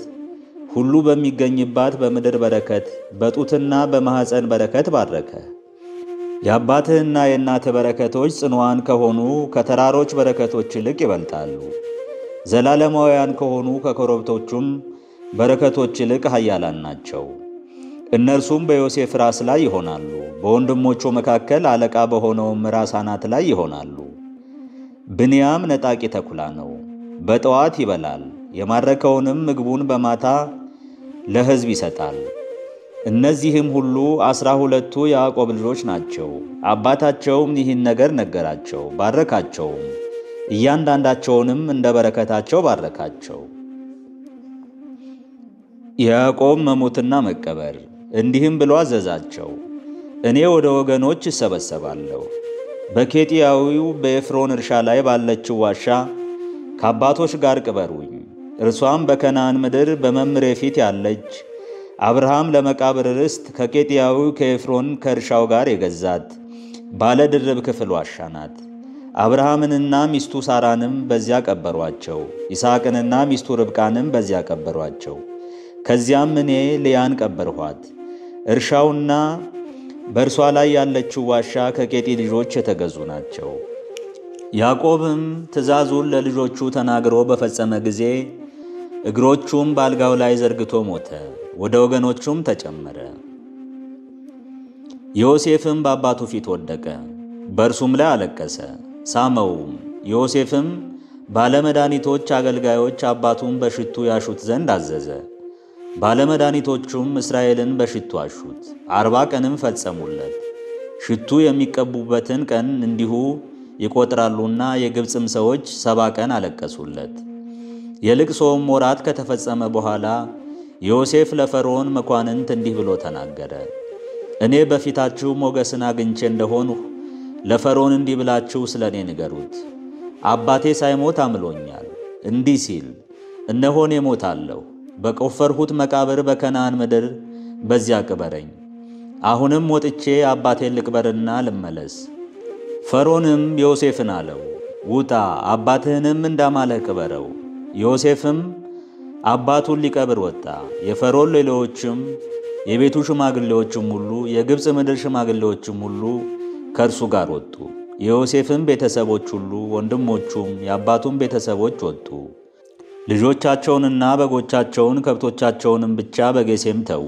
ሁሉ በሚገኝባት በምድር በረከት፣ በጡትና በማኅፀን በረከት ባረከ። የአባትህና የእናትህ በረከቶች ጽኑዓን ከሆኑ ከተራሮች በረከቶች ይልቅ ይበልጣሉ። ዘላለማውያን ከሆኑ ከኮረብቶቹም በረከቶች ይልቅ ኃያላን ናቸው። እነርሱም በዮሴፍ ራስ ላይ ይሆናሉ፣ በወንድሞቹ መካከል አለቃ በሆነውም ራስ አናት ላይ ይሆናሉ። ብንያም ነጣቂ ተኩላ ነው፣ በጠዋት ይበላል፣ የማረከውንም ምግቡን በማታ ለሕዝብ ይሰጣል። እነዚህም ሁሉ 12ቱ የያዕቆብ ልጆች ናቸው። አባታቸውም ይህን ነገር ነገራቸው፣ ባረካቸውም፣ እያንዳንዳቸውንም እንደ በረከታቸው ባረካቸው። የያዕቆብ መሞትና መቀበር። እንዲህም ብሎ አዘዛቸው፣ እኔ ወደ ወገኖች እሰበሰባለሁ። በኬጢያዊው በኤፍሮን እርሻ ላይ ባለችው ዋሻ ከአባቶች ጋር ቅበሩኝ። እርሷም በከነዓን ምድር በመምሬ ፊት ያለች አብርሃም ለመቃብር ርስት ከኬጢያዊው ከኤፍሮን ከእርሻው ጋር የገዛት ባለ ድርብ ክፍል ዋሻ ናት። አብርሃምንና ሚስቱ ሳራንም በዚያ ቀበሯቸው፣ ይስሐቅንና ሚስቱ ርብቃንም በዚያ ቀበሯቸው። ከዚያም እኔ ልያን ቀበርኋት። እርሻውና በእርሷ ላይ ያለችው ዋሻ ከኬጢ ልጆች የተገዙ ናቸው። ያዕቆብም ትእዛዙን ለልጆቹ ተናግሮ በፈጸመ ጊዜ እግሮቹም በአልጋው ላይ ዘርግቶ ሞተ፣ ወደ ወገኖቹም ተጨመረ። ዮሴፍም በአባቱ ፊት ወደቀ፣ በእርሱም ላይ አለቀሰ፣ ሳመውም። ዮሴፍም ባለመድኃኒቶች አገልጋዮች አባቱን በሽቱ ያሹት ዘንድ አዘዘ። ባለመድኃኒቶቹም እስራኤልን በሽቱ አሹት፣ 40 ቀንም ፈጸሙለት። ሽቱ የሚቀቡበትን ቀን እንዲሁ ይቆጥራሉና የግብፅም ሰዎች 70 ቀን አለቀሱለት። የልቅሶውም ወራት ከተፈጸመ በኋላ ዮሴፍ ለፈርዖን መኳንንት እንዲህ ብሎ ተናገረ። እኔ በፊታችሁ ሞገስን አግኝቼ እንደሆንሁ ለፈርዖን እንዲህ ብላችሁ ስለ እኔ ንገሩት። አባቴ ሳይሞት አምሎኛል፣ እንዲህ ሲል እነሆ እኔ እሞታለሁ፣ በቆፈርሁት መቃብር በከነዓን ምድር በዚያ ቅበረኝ። አሁንም ወጥቼ አባቴን ልቅበርና ልመለስ። ፈርዖንም ዮሴፍን አለው፣ ውጣ፣ አባትህንም እንዳማለህ ቅበረው። ዮሴፍም አባቱን ሊቀብር ወጣ። የፈርዖን ሌሎችም የቤቱ ሽማግሌዎችም ሁሉ የግብፅ ምድር ሽማግሌዎችም ሁሉ ከእርሱ ጋር ወጡ። የዮሴፍም ቤተሰቦች ሁሉ ወንድሞቹም የአባቱም ቤተሰቦች ወጡ። ልጆቻቸውንና በጎቻቸውን ከብቶቻቸውንም ብቻ በጌሴም ተዉ።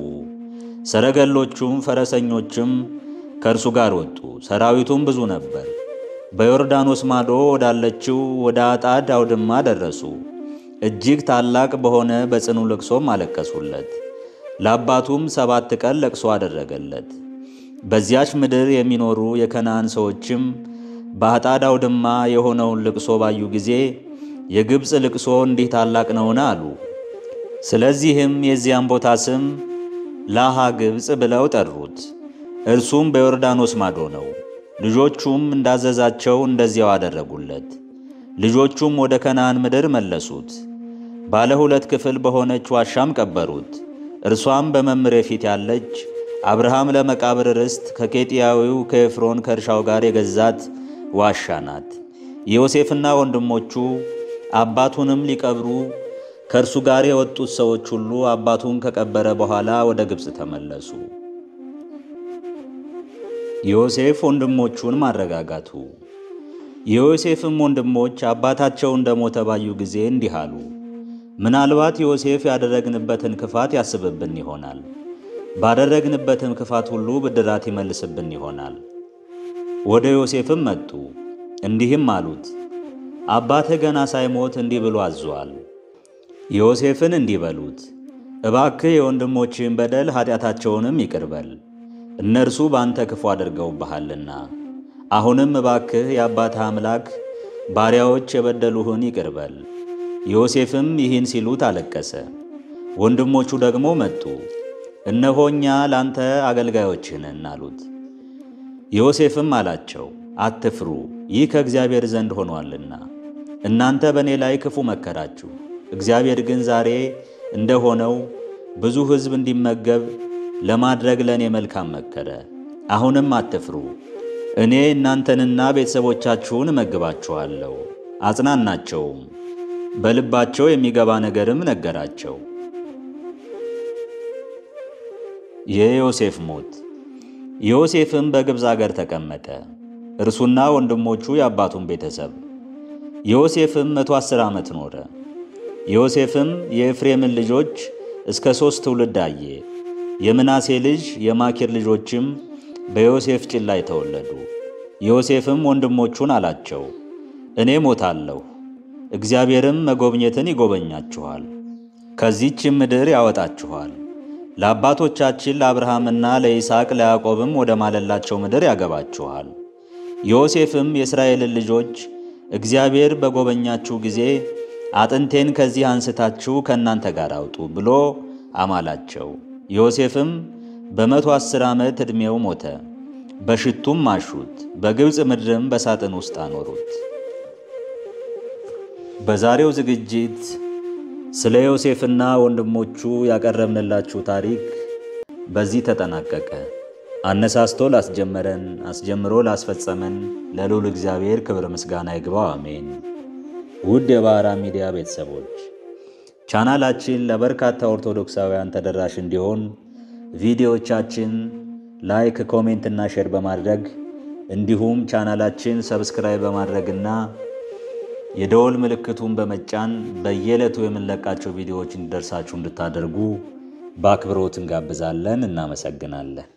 ሰረገሎቹም ፈረሰኞችም ከእርሱ ጋር ወጡ። ሰራዊቱም ብዙ ነበር። በዮርዳኖስ ማዶ ወዳለችው ወደ አጣድ አውድማ ደረሱ። እጅግ ታላቅ በሆነ በጽኑ ልቅሶም አለቀሱለት። ለአባቱም 7 ቀን ለቅሶ አደረገለት። በዚያች ምድር የሚኖሩ የከነዓን ሰዎችም በአጣድ አውድማ የሆነውን ልቅሶ ባዩ ጊዜ የግብፅ ልቅሶ እንዲህ ታላቅ ነውን? አሉ። ስለዚህም የዚያም ቦታ ስም ላሃ ግብፅ ብለው ጠሩት። እርሱም በዮርዳኖስ ማዶ ነው። ልጆቹም እንዳዘዛቸው እንደዚያው አደረጉለት። ልጆቹም ወደ ከነዓን ምድር መለሱት። ባለ 2 ክፍል በሆነች ዋሻም ቀበሩት። እርሷም በመምሬ ፊት ያለች አብርሃም ለመቃብር ርስት ከኬጢያዊው ከኤፍሮን ከእርሻው ጋር የገዛት ዋሻ ናት። ዮሴፍና ወንድሞቹ አባቱንም ሊቀብሩ ከእርሱ ጋር የወጡት ሰዎች ሁሉ አባቱን ከቀበረ በኋላ ወደ ግብፅ ተመለሱ። ዮሴፍ ወንድሞቹን ማረጋጋቱ። የዮሴፍም ወንድሞች አባታቸው እንደሞተ ባዩ ጊዜ እንዲህ አሉ፣ ምናልባት ዮሴፍ ያደረግንበትን ክፋት ያስብብን ይሆናል፣ ባደረግንበትም ክፋት ሁሉ ብድራት ይመልስብን ይሆናል። ወደ ዮሴፍም መጡ፣ እንዲህም አሉት፣ አባትህ ገና ሳይሞት እንዲህ ብሎ አዟል። ዮሴፍን እንዲህ በሉት፣ እባክህ የወንድሞችህን በደል ኃጢአታቸውንም ይቅር በል፣ እነርሱ ባንተ ክፉ አድርገውብሃልና። አሁንም እባክህ የአባትህ አምላክ ባሪያዎች የበደሉህን ይቅር በል። ዮሴፍም ይህን ሲሉት አለቀሰ። ወንድሞቹ ደግሞ መጡ፣ እነሆ እኛ ላንተ አገልጋዮችህ ነን አሉት። ዮሴፍም አላቸው፣ አትፍሩ፣ ይህ ከእግዚአብሔር ዘንድ ሆኖአልና። እናንተ በእኔ ላይ ክፉ መከራችሁ፣ እግዚአብሔር ግን ዛሬ እንደሆነው ብዙ ሕዝብ እንዲመገብ ለማድረግ ለእኔ መልካም መከረ። አሁንም አትፍሩ፣ እኔ እናንተንና ቤተሰቦቻችሁን እመግባችኋለሁ። አጽናናቸውም፣ በልባቸው የሚገባ ነገርም ነገራቸው። የዮሴፍ ሞት። ዮሴፍም በግብፅ አገር ተቀመጠ፣ እርሱና ወንድሞቹ የአባቱን ቤተሰብ። ዮሴፍም 110 ዓመት ኖረ። ዮሴፍም የኤፍሬምን ልጆች እስከ 3 ትውልድ አየ። የምናሴ ልጅ የማኪር ልጆችም በዮሴፍ ጭን ላይ ተወለዱ። ዮሴፍም ወንድሞቹን አላቸው፣ እኔ ሞታለሁ፣ እግዚአብሔርም መጎብኘትን ይጎበኛችኋል፣ ከዚህችም ምድር ያወጣችኋል፣ ለአባቶቻችን ለአብርሃምና ለይስሐቅ ለያዕቆብም ወደ ማለላቸው ምድር ያገባችኋል። ዮሴፍም የእስራኤልን ልጆች እግዚአብሔር በጎበኛችሁ ጊዜ አጥንቴን ከዚህ አንስታችሁ ከእናንተ ጋር አውጡ ብሎ አማላቸው። ዮሴፍም በ110 ዓመት ዕድሜው ሞተ። በሽቱም ማሹት፣ በግብፅ ምድርም በሳጥን ውስጥ አኖሩት። በዛሬው ዝግጅት ስለ ዮሴፍና ወንድሞቹ ያቀረብንላችሁ ታሪክ በዚህ ተጠናቀቀ። አነሳስቶ ላስጀመረን አስጀምሮ ላስፈጸመን ለልዑል እግዚአብሔር ክብር ምስጋና ይግባው፣ አሜን። ውድ የባህራ ሚዲያ ቤተሰቦች ቻናላችን ለበርካታ ኦርቶዶክሳውያን ተደራሽ እንዲሆን ቪዲዮዎቻችን ላይክ፣ ኮሜንት እና ሼር በማድረግ እንዲሁም ቻናላችን ሰብስክራይብ በማድረግና የደወል ምልክቱን በመጫን በየዕለቱ የምንለቃቸው ቪዲዮዎች እንዲደርሳችሁ እንድታደርጉ በአክብሮት እንጋብዛለን። እናመሰግናለን።